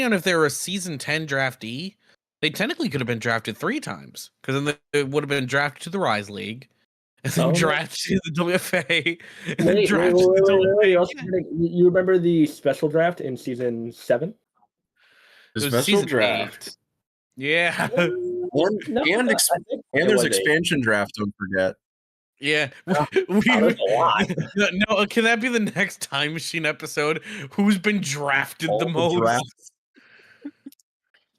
on if they're a season 10 draftee, they technically could have been drafted 3 times because then they would have been drafted to the Rise League, and then drafted to the WFA. Wait. You remember the special draft in season 7? The special draft. 8. Yeah. And there's expansion draft, don't forget. Yeah. That's a lot. No, can that be the next Time Machine episode? Who's been drafted the most?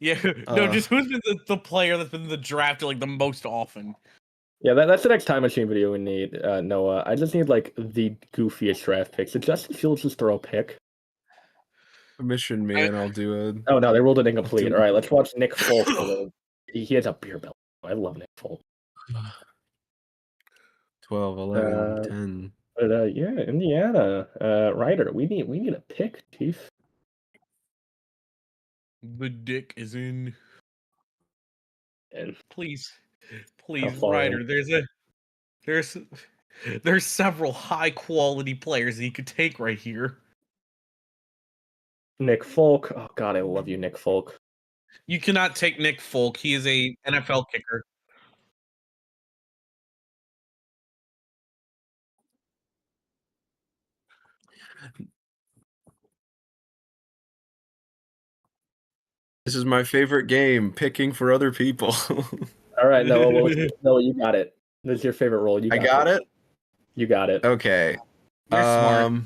Yeah. No, just who's been the player that's been the drafted like the most often? Yeah, that's the next Time Machine video we need, Noah. I just need like the goofiest draft picks. Did Justin Fields just throw a pick? Commission me and I'll do it. Oh no, they ruled it incomplete. All right, let's watch Nick Folk. He has a beer belly. I love Nick Folk. 12, 11, 10. But yeah, Indiana. Ryder, we need a pick, Chief. The dick is in. And Please, Ryder. There's several high quality players that you could take right here. Nick Folk. Oh God, I love you, Nick Folk. You cannot take Nick Folk. He is a NFL kicker. This is my favorite game, picking for other people. All right, Noah, Noah, you got it. This is your favorite role. I got it? You got it. Okay. You're smart.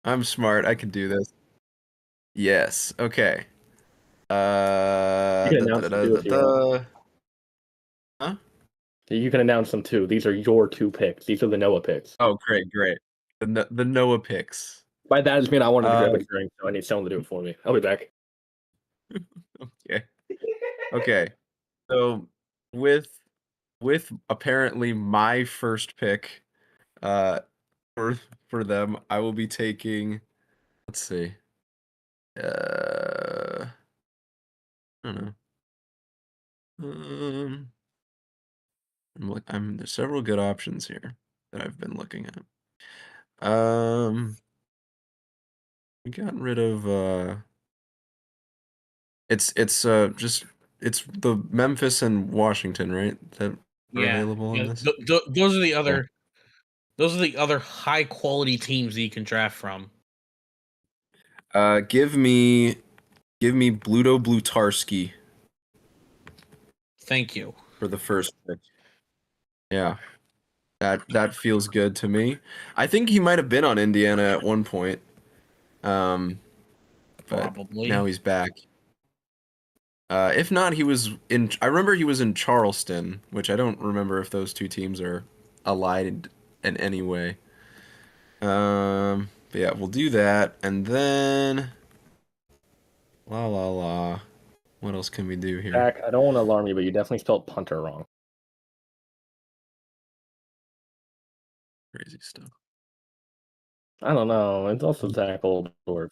I'm smart. I can do this. Yes. Okay. You can announce them too if you want. Huh? You can announce them too. These are your 2 picks. These are the Noah picks. Oh, great. The Noah picks. By that, I just mean I wanted to grab a drink, so I need someone to do it for me. I'll be back. Okay. Okay. So with apparently my first pick, for them, I will be taking. Let's see. I don't know. There's several good options here that I've been looking at. We got rid of it's just it's the Memphis and Washington, right? That are available in this. Those are the other. Those are the other high quality teams that you can draft from. Give me Bluto Blutarski Thank you. for the first pick. Yeah. That feels good to me. I think he might have been on Indiana at one point. But Probably. now he's back. If not, he was in. I remember he was in Charleston, which I don't remember if those two teams are allied in any way. But yeah, we'll do that, and then la. What else can we do here? Jack, I don't want to alarm you, but you definitely spelled punter wrong. Crazy stuff. I don't know. It's also Zach Oldorf.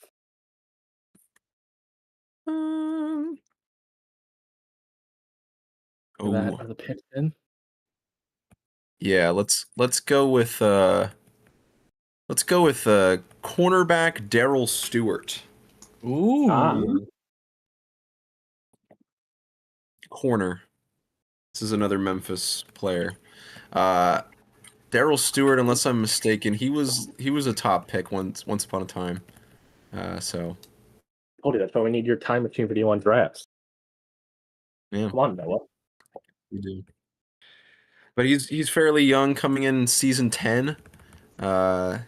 Are the picks in? Yeah, let's go with cornerback Darryl Stewart. Ooh. Corner. This is another Memphis player. Darryl Stewart, unless I'm mistaken, he was a top pick once upon a time. So. Told you that's why we need your time machine video on drafts. Yeah. Come on, Noah. We do. But he's fairly young, coming in season 10.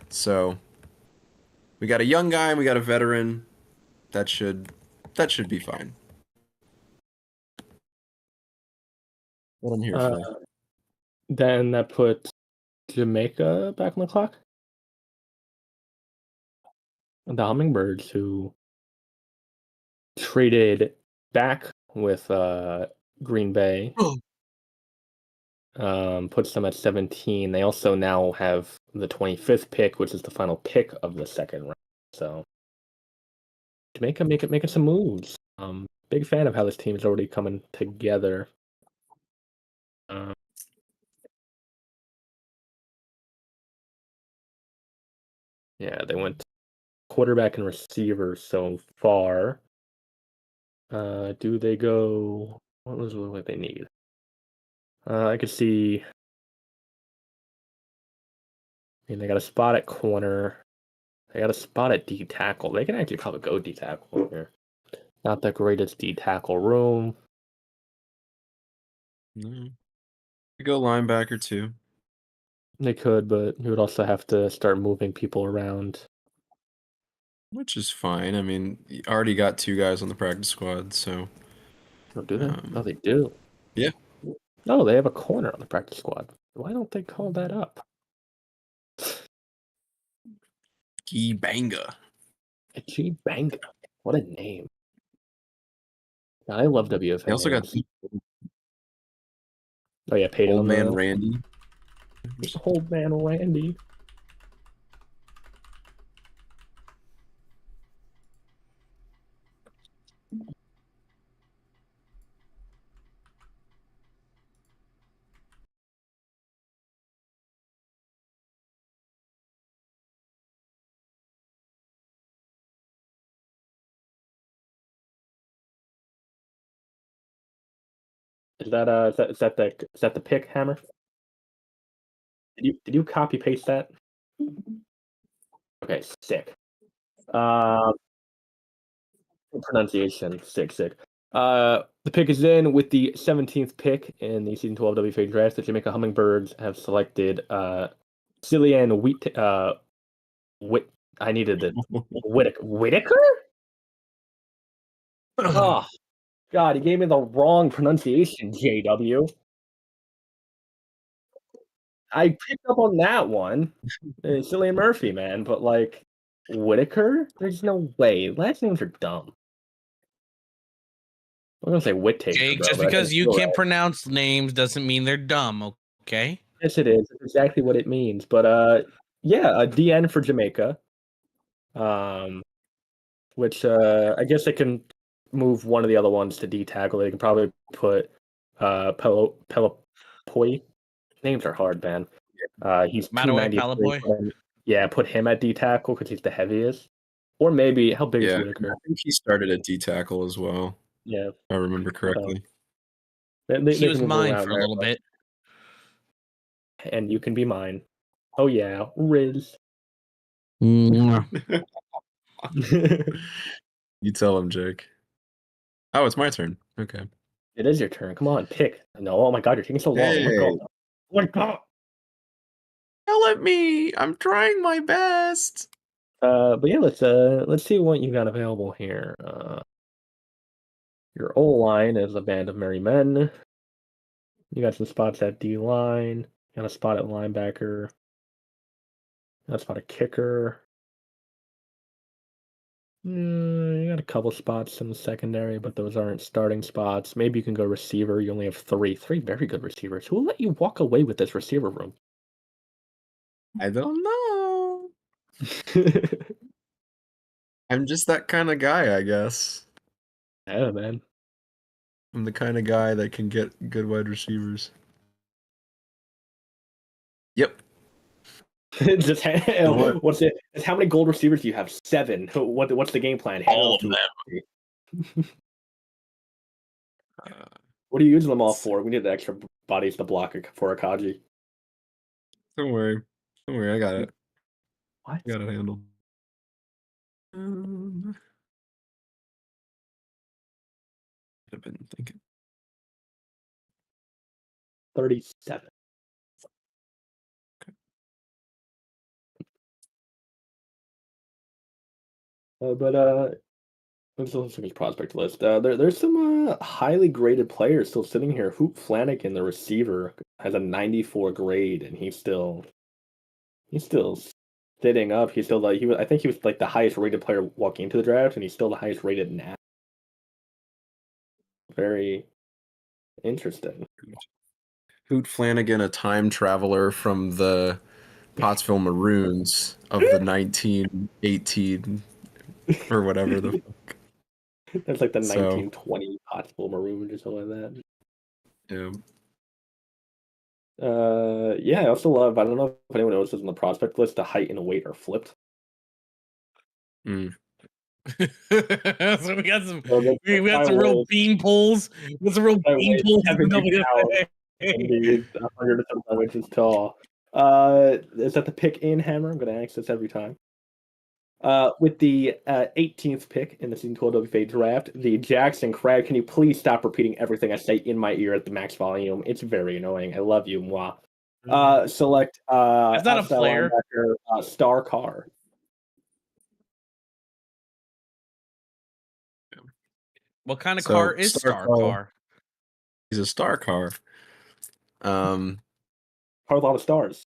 So we got a young guy and we got a veteran. That should be fine. What I'm here for. Then that puts Jamaica back on the clock. The Hummingbirds, who traded back with Green Bay, puts them at 17. They also now have the 25th pick, which is the final pick of the second round. So Jamaica making some moves. Big fan of how this team is already coming together. Yeah, they went quarterback and receiver so far. Do they go? What was what they need? I could see. I mean, they got a spot at corner. They got a spot at D tackle. They can actually probably go D tackle here. Not the greatest D tackle room. No. Go linebacker too. They could, but you would also have to start moving people around. Which is fine. I mean, you already got 2 guys on the practice squad, so. Oh, do they? Oh, they do. Yeah. Oh, they have a corner on the practice squad. Why don't they call that up? Key Banga. G Banga. What a name. I love WFA. They also got Oh yeah, Peyton Old Man Randy. Old Man Randy. Is that the pick, Hammer? Did you copy paste that? Okay, sick. Pronunciation, sick. The pick is in with the 17th pick in the season 12 WFA draft. The Jamaica Hummingbirds have selected Cillian I needed the Whitaker? Oh God, he gave me the wrong pronunciation, JW. I picked up on that one. It's Cillian Murphy, man, but like Whitaker, there's no way. Last names are dumb. I'm gonna say Whittaker, Jake, bro. just But I think because it's you still can't right. pronounce names doesn't mean they're dumb, okay? Yes, it is. It's exactly what it means. But yeah, a DN for Jamaica. Which I guess they can move one of the other ones to D tackle. They can probably put Pelopoi. Names are hard, man. He's Mataway 293. Palaboy. Yeah, put him at D tackle because he's the heaviest. Or maybe how big is Yeah, Whitaker? I think he started at D tackle as well. Yeah, If I remember correctly. He they was can move mine around for a there, little bit. and you can be mine. Oh yeah, Riz. You tell him, Jake. Oh, it's my turn. Okay. It is your turn. Come on, pick. No, oh my god, you're taking so long. Oh my Hey. god. Oh my god. Yell at me. I'm trying my best. But yeah, let's see what you got available here. Your O line is a band of merry men. You got some spots at D line. You got a spot at linebacker. You got a spot at kicker. You got a couple spots in the secondary, but those aren't starting spots. Maybe you can go receiver. You only have three very good receivers. Who will let you walk away with this receiver room? I don't know. I'm just that kind of guy, I guess. Yeah, man. I'm the kind of guy that can get good wide receivers. Yep. Just what's it? It's how many gold receivers do you have? 7. What's the game plan? All of them. What are you using them all for? We need the extra bodies to block for Akaji. Don't worry. Don't worry, I got it. What? I got it handled. I've been thinking. 37. Let's look at his prospect list. There's some highly graded players still sitting here. Hoop Flanagan, the receiver, has a 94 grade, and he's still sitting up. He's still like I think he was like the highest rated player walking into the draft, and he's still the highest rated now. Very interesting. Hoot Flanagan, a time traveler from the Pottsville Maroons of the 1918 or whatever the fuck. That's like the So- 1920 Pottsville Maroons or something like that. Yeah. Yeah, I also love. I don't know if anyone else is on the prospect list. The height and weight are flipped. So we got some So we got some real bean poles. We got some real bean poles in the WFA. And he's 100 and something inches tall. Is that the pick in Hammer? I'm going to ask this every time. With the 18th pick in the season 12 WFA draft, the Jackson Crab. Can you please stop repeating everything I say in my ear at the max volume? It's very annoying. I love you, moi. Select That's not a outside player. linebacker, Star Carr. What kind of So, car is Star Star Car. Car? He's a star car. Carr with a lot of stars.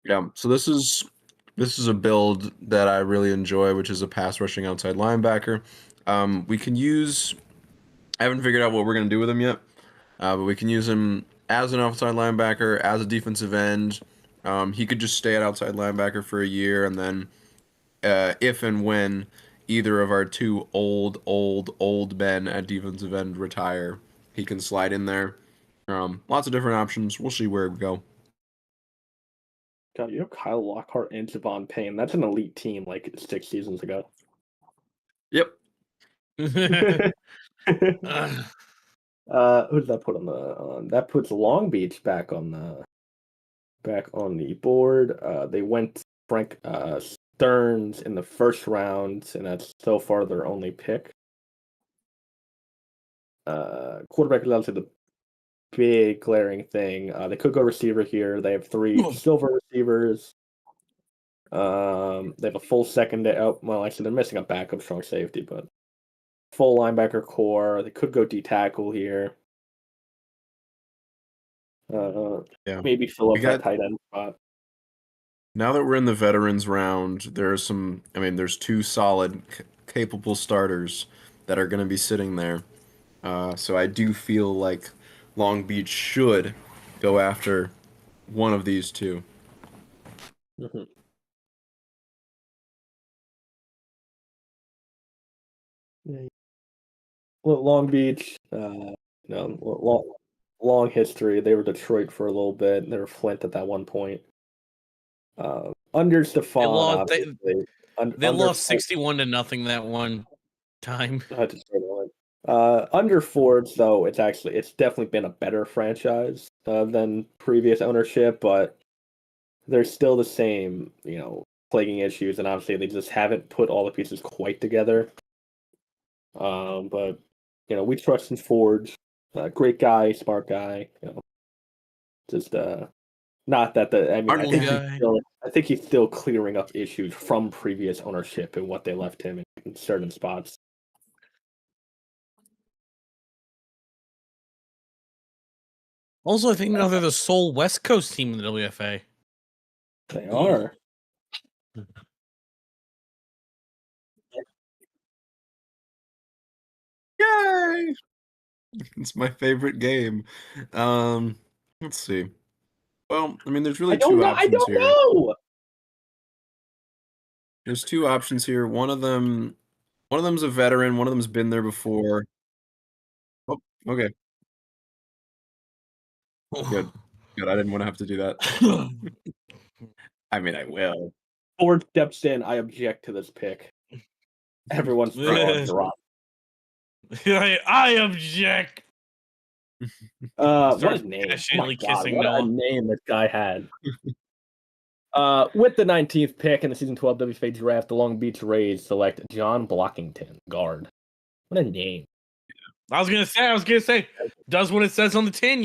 Yeah. So this is a build that I really enjoy, which is a pass rushing outside linebacker. We can use. I haven't figured out what we're gonna do with him yet, but we can use him as an outside linebacker, as a defensive end. He could just stay at outside linebacker for a year, and then if and when either of our two old men at defensive end retire, he can slide in there. Lots of different options. We'll see where we go. God, you have Kyle Lockhart and Javon Payne. That's an elite team like 6 seasons ago. Yep. Who's that put on the that puts Long Beach back on the board. They went Frank Stearns in the first round, and that's so far their only pick. Quarterback is obviously the big glaring thing. They could go receiver here. They have 3 silver receivers. They have a full secondary. Oh, well, actually, they're missing a backup strong safety, but full linebacker core. They could go D tackle here. Yeah. Maybe fill We up that got tight end spot. now that we're in the veterans round, there's two solid, capable starters that are going to be sitting there. So I do feel like Long Beach should go after one of these two. Mhm. Yeah. Long Beach, long history. They were Detroit for a little bit. They were Flint at that one point. Under Stefan, obviously. They Under lost 61-0 that one time. Under Forbes, though, it's definitely been a better franchise than previous ownership, but they're still the same, plaguing issues, and obviously they just haven't put all the pieces quite together. But we trust in Forge. Great guy, smart guy. Just not that the. I mean, I think he's still clearing up issues from previous ownership and what they left him in certain spots. Also, I think now they're the sole West Coast team in the WFA. They are. Yay! It's my favorite game. Let's see. Well, I mean, there's really two options here. Know. There's two options here. One of them's a veteran. One of them's been there before. Oh, okay. Good. Good. I didn't want to have to do that. I mean, I will. Ford steps in. I object to this pick. Everyone's jaw dropped. I object. What a name! Oh my God, what a name this guy had. With the 19th pick in the season 12 WFA draft, the Long Beach Rays select John Blockington, guard. What a name! I was gonna say, does what it says on the tin,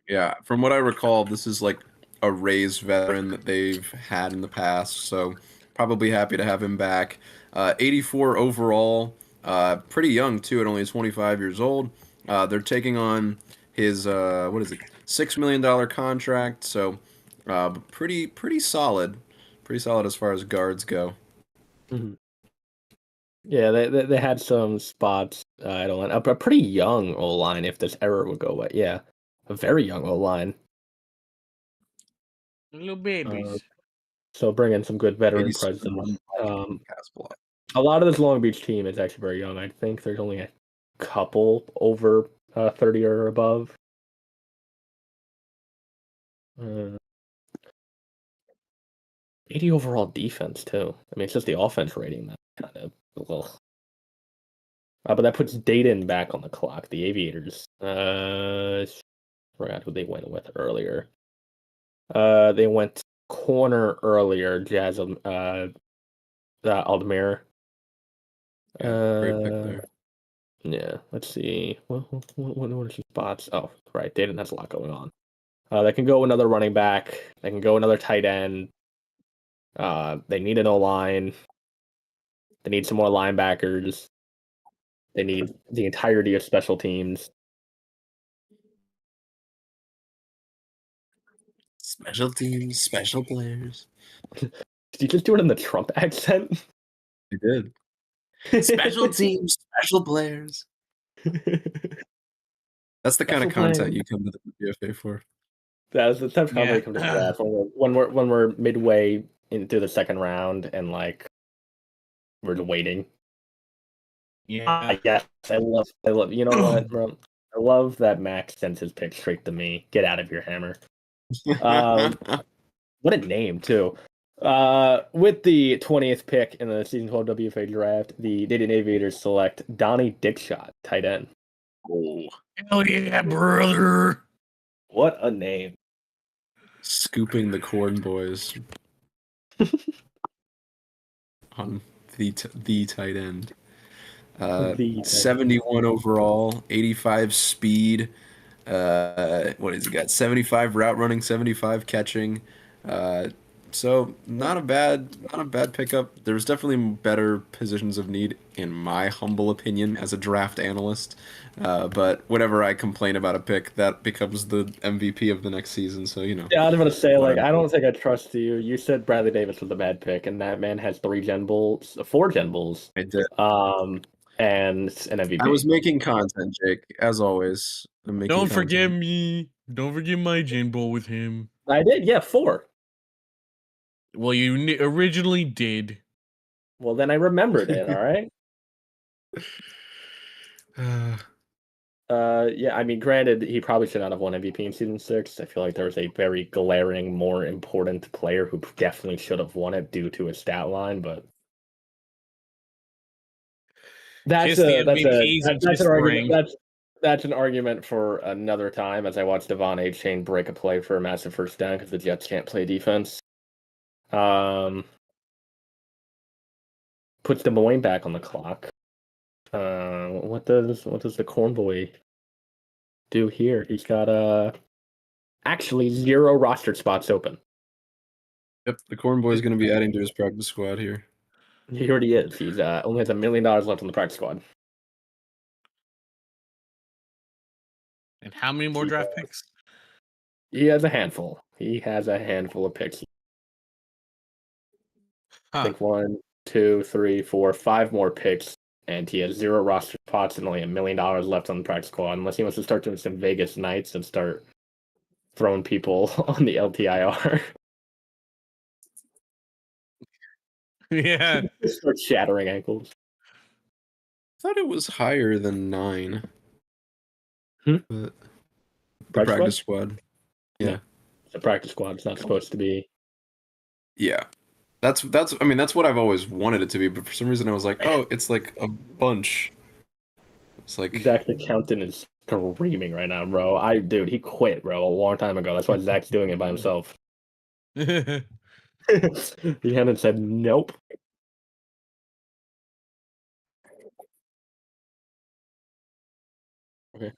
Yeah, from what I recall, this is like a Rays veteran that they've had in the past, so probably happy to have him back. 84 overall, pretty young too, at only 25 years old. They're taking on his $6 million contract, so pretty solid as far as guards go. Mm-hmm. Yeah, they had some spots. I don't know, a pretty young O line if this error would go away. Yeah, a very young O line. Little babies. So bring in some good veteran presence. A lot of this Long Beach team is actually very young. I think there's only a couple over 30 or above. 80 overall defense too. I mean, it's just the offense rating that kind of. But that puts Dayton back on the clock. The Aviators. Forgot who they went with earlier. They went corner earlier. Jazz Aldemir. Great pick there. Yeah, let's see. What are some spots? Oh, right. Dayton has a lot going on. They can go another running back. They can go another tight end. They need an O-line. They need some more linebackers. They need the entirety of special teams. Special teams, special players. Did you just do it in the Trump accent? You did. Special teams, special players. That's the kind of content you come to the WFA for. That's the type of content you come to the draft when we're midway into the second round and we're waiting. Yeah. Yes, I love. You know what, bro? I love that Max sends his pick straight to me. Get out of here, Hammer. What a name too. With the 20th pick in the season 12 WFA draft, the Dayton Aviators select Donnie Dickshot, tight end. Oh, hell yeah, brother! What a name. Scooping the Corn Boys on the tight end. 71 overall, 85 speed. What has he got? 75 route running, 75 catching, So not a bad pickup. There's definitely better positions of need, in my humble opinion, as a draft analyst. But whenever I complain about a pick, that becomes the MVP of the next season. So Yeah, I was gonna say, like, whatever. I don't think I trust you. You said Bradley Davis was a bad pick, and that man has 4 Gen Bulls, I did. and an MVP. I was making content, Jake, as always. I'm making Don't content. forget me. Don't forget my Jane Bowl with him. I did, yeah, 4. Well, you originally did. Well, then I remembered it. All right. Yeah, I mean, granted, he probably should not have won MVP in season 6. I feel like there was a very glaring, more important player who definitely should have won it due to his stat line, but Kiss the MVPs and that's kiss an the argument. ring. That's an argument for another time. As I watched Devon A. Chain break a play for a massive first down because the Jets can't play defense. Puts Des Moines back on the clock. What does the corn boy do here? He's got actually 0 rostered spots open. Yep, the Corn Boy is going to be adding to his practice squad here. He already is. He's only has $1 million left on the practice squad. And how many more draft picks? He has a handful. He has a handful of picks. I think 1, 2, 3, 4, 5 more picks, and he has 0 roster spots and only $1 million left on the practice squad. Unless he wants to start doing some Vegas nights and start throwing people on the LTIR. Yeah. Start shattering ankles. I thought it was higher than 9. Hmm? But the Practice practice squad. Yeah. The practice squad is not supposed to be. Yeah. That's I mean, that's what I've always wanted it to be, but for some reason I was like, oh, it's like a bunch. It's like Zach the Counting is screaming right now, bro. Dude, he quit, bro, a long time ago. That's why Zach's doing it by himself. He hadn't said nope. Okay.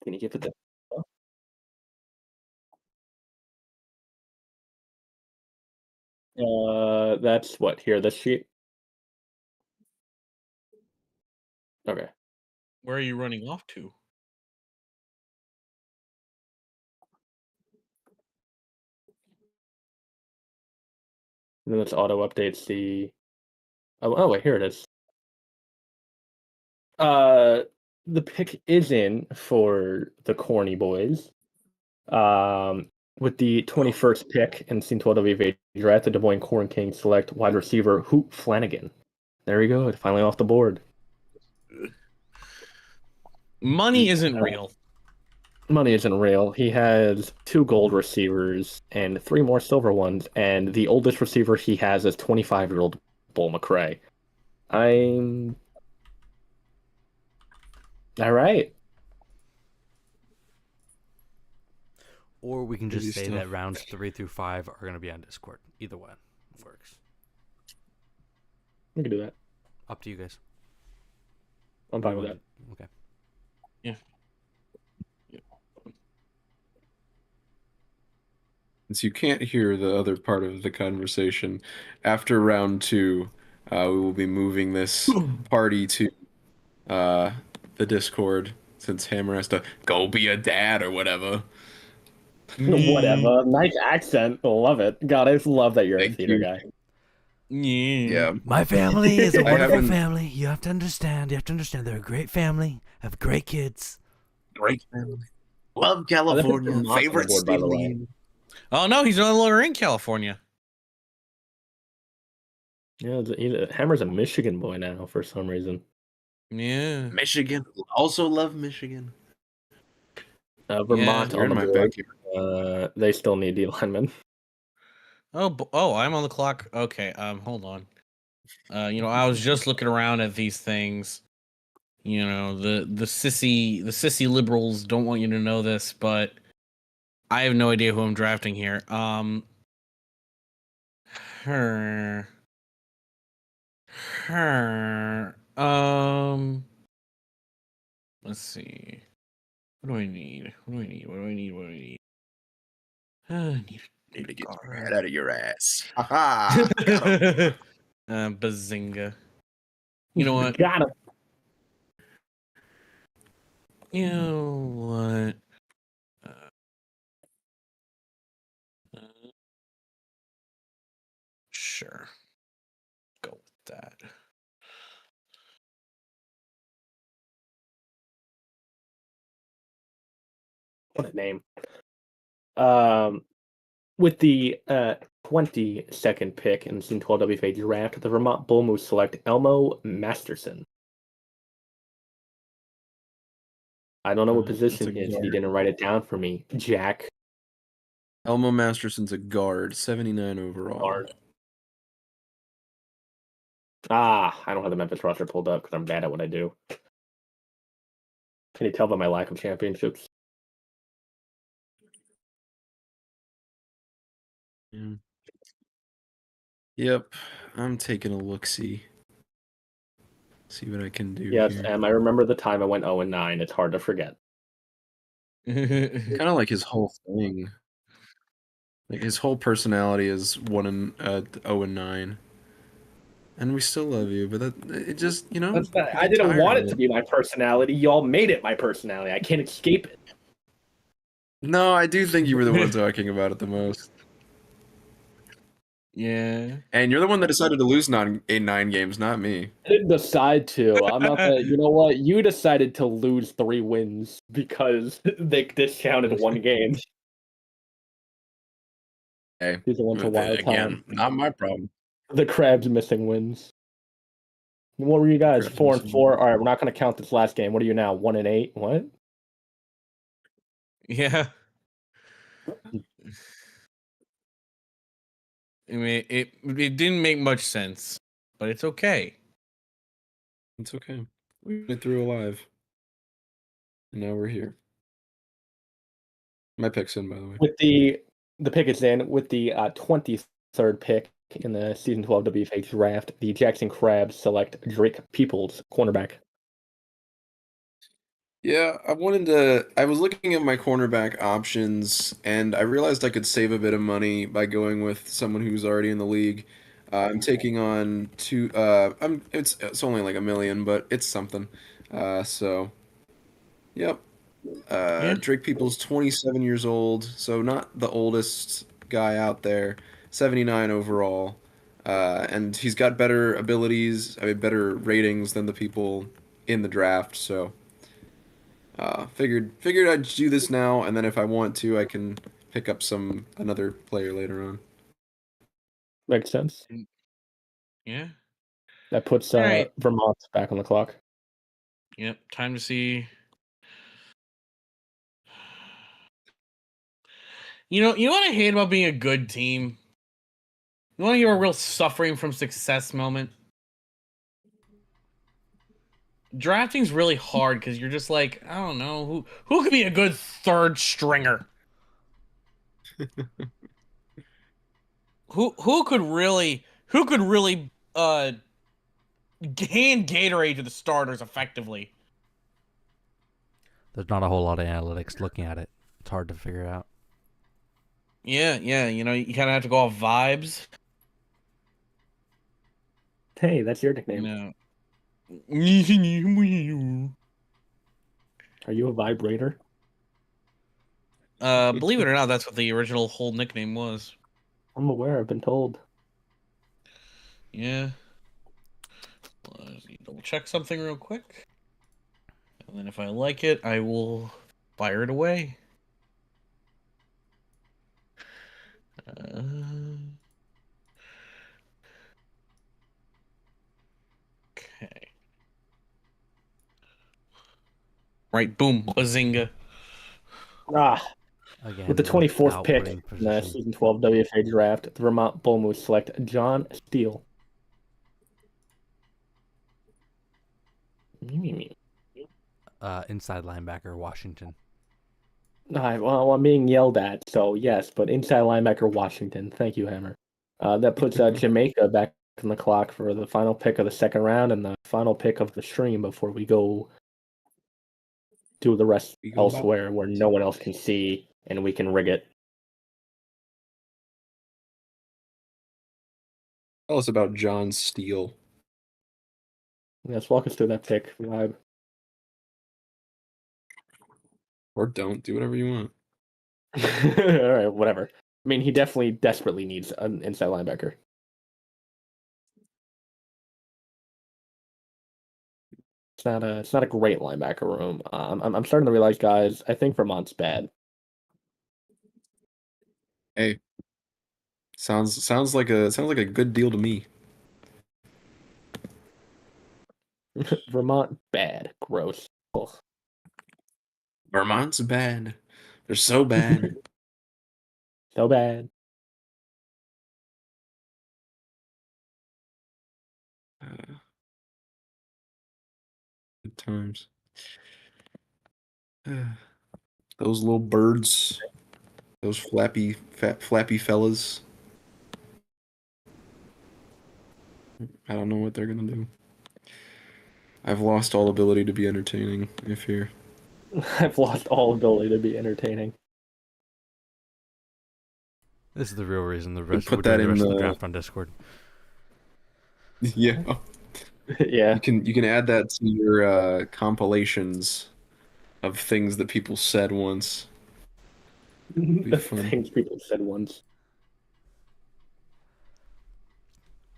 Can you give it the that's what here, this sheet? Okay. Where are you running off to? And then let's auto updates the wait, here it is. The pick is in for the corny boys. With the 21st pick in Scene 12 WFA draft, the Des Moines Corn Kings select wide receiver Hoot Flanagan. There we go, finally off the board. Money isn't real. Money isn't real. He has 2 gold receivers and 3 more silver ones, and the oldest receiver he has is 25-year-old Bull McRae. I'm all right. Or we can just Crazy say stuff. that rounds 3 through 5 are going to be on Discord. Either one works. We can do that. Up to you guys. I'm fine with that. Okay. Yeah. Since you can't hear the other part of the conversation, after round 2, we will be moving this party to the Discord, since Hammer has to go be a dad or whatever. Whatever. Nice accent. Love it. God, I just love that you're a Thank theater you. guy. Yeah. My family is a I wonderful haven't- family. You have to understand. They're a great family. Have great kids. Great family. Love Oh, California. that's a Favorite board, by the way. city. Oh no, he's no longer in California. Yeah, Hammer's a Michigan boy now for some reason. Yeah. Michigan. Also love Michigan. Vermont You're on in the my board. backyard. They still need D linemen. Oh, I'm on the clock. Okay, hold on. I was just looking around at these things. The sissy liberals don't want you to know this, but I have no idea who I'm drafting here. Her. Let's see. What do I need? What do I need? What do I need? What do I need? I need To a get your guard. head out of your ass. Ha Bazinga. You know what? Got him. You know what? Sure. Go with that. What a name. With the 22nd pick in the Season 12 WFA draft, the Vermont Bull Moose select Elmo Masterson. I don't know what position that's a he is. You guard. didn't write it down for me, Jack. Elmo Masterson's a guard, 79 overall. Guard. I don't have the Memphis roster pulled up because I'm bad at what I do. Can you tell by my lack of championships? Yeah. Yep, I'm taking a look-see. See what I can do Yes, here. I remember the time I went 0-9. It's hard to forget. Kind of like his whole thing. Like his whole personality is 0-9. And we still love you, but it just, you know, I didn't want it to be my personality. Y'all made it my personality. I can't escape it. No, I do think you were the one talking about it the most. Yeah. And you're the one that decided to lose 9 games, not me. I didn't decide to. I'm not the. You know what? You decided to lose 3 wins because they discounted 1 game. Hey, These are ones a wild again, time. not my problem. The Crabs missing wins. What were you guys? Crabs 4-4. missing. All right, we're not going to count this last game. What are you now? 1-8. What? Yeah. I mean, it didn't make much sense, but it's okay. It's okay. We went through alive. And now we're here. My pick's in, by the way. With the pick is in with the 23rd pick in the Season 12 WFA draft, the Jackson Crabs select Drake Peoples, cornerback. Yeah, I was looking at my cornerback options, and I realized I could save a bit of money by going with someone who's already in the league. I'm taking on two. It's only like $1 million, but it's something. So, yep. Yeah. Drake Peoples, 27 years old, so not the oldest guy out there. 79 overall, and he's got better abilities. I mean, better ratings than the people in the draft. So. Figured I'd do this now, and then if I want to, I can pick up another player later on. Makes sense. Yeah. That puts right. Vermont back on the clock. Yep. Time to see. You know what I hate about being a good team? You want to hear a real suffering from success moment? Drafting's really hard because you're just like, I don't know, who could be a good third stringer? who could really hand Gatorade to the starters effectively? There's not a whole lot of analytics looking at it. It's hard to figure out. Yeah, you know, you kind of have to go off vibes. Hey, that's your nickname. No. Are you a vibrator? Believe it or not, that's what the original whole nickname was. I'm aware. I've been told. Yeah. Let me double check something real quick. And then if I like it, I will fire it away. Okay. Right, boom, bazinga. Again, With the 24th pick outputting in the position. Season 12 WFA draft, the Vermont Bull Moose select John Steele. Inside linebacker, Washington. Well, I'm being yelled at, so yes, but inside linebacker Washington. Thank you, Hammer. That puts Jamaica back on the clock for the final pick of the second round and the final pick of the stream before we go do the rest We go back. elsewhere where no one else can see, and we can rig it. Tell us about John Steele. Let's walk us through that pick vibe. Or don't. Do whatever you want. All right, whatever. I mean, he definitely desperately needs an inside linebacker. It's not a great linebacker room. I'm starting to realize, guys, I think Vermont's bad. Hey. Sounds like a good deal to me. Vermont bad, gross. Ugh. Vermont's bad. They're so bad. So bad. Good times. Those little birds. Those flappy fellas. I don't know what they're gonna do. I've lost all ability to be entertaining, I fear. I've lost all ability to be entertaining. This is the real reason the rest put we're doing that the in rest of the the- draft on Discord. Yeah. Yeah. You can add that to your compilations of things that people said once. The fun. things people said once.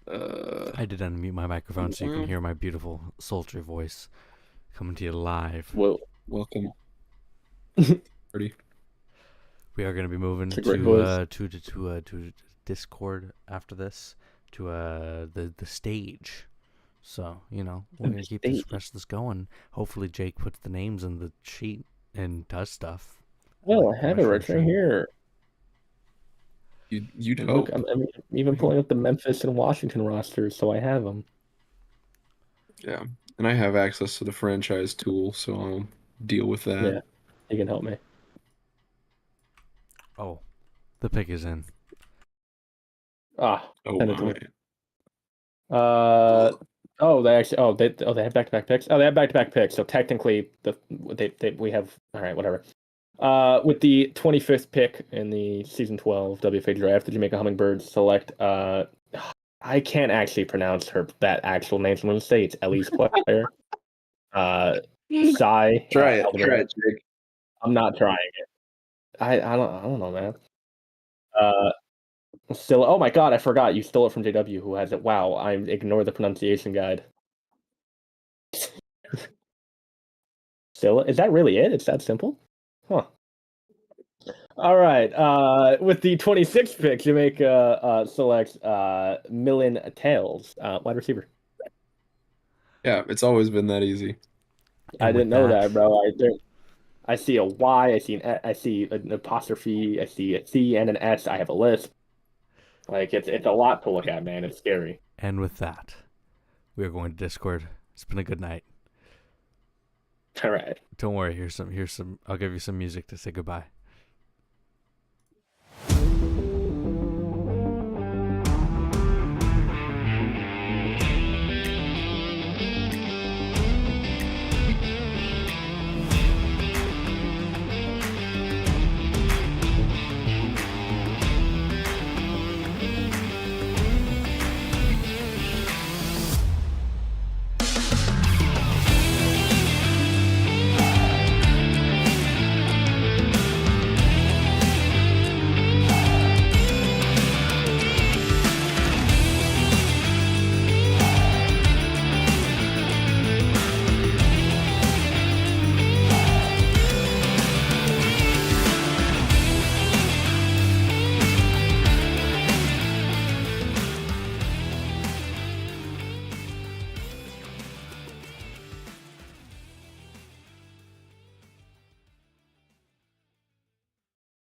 I did unmute my microphone so you can hear my beautiful, sultry voice coming to you live. Well, Welcome. Ready? We are going to be moving It's a great voice. to Discord after this, to the stage. So, you know, we're going to keep this rest of this going. Hopefully Jake puts the names in the sheet and does stuff. well, I have it right here. You'd Look, hope. I'm even pulling up the Memphis and Washington rosters, so I have them. Yeah, and I have access to the franchise tool, so I'll deal with that. Yeah, you can help me. Oh, the pick is in. Ah, Oh send it to my. me. They have back-to-back picks. Oh, they have back-to-back picks. So technically, we have all right, whatever. With the 25th pick in the season 12 WFA draft, the Jamaica Hummingbirds select. I can't actually pronounce that actual name. So I'm going to say it's Ellie's player. Sai. Try it, Jake. I'm not trying it. I don't know, man. Still, oh my god, I forgot you stole it from JW, who has it. Wow, I ignored the pronunciation guide. Still, is that really it? It's that simple? Huh. All right. With the 26th pick, Jamaica selects Millen Tails, wide receiver. Yeah, it's always been that easy. I didn't know that, bro. I see a Y, I see an apostrophe, I see a C and an S. I have a lisp. Like it's a lot to look at, man. It's scary. And with that, we are going to Discord. It's been a good night. All right. Don't worry. Here's some. I'll give you some music to say goodbye.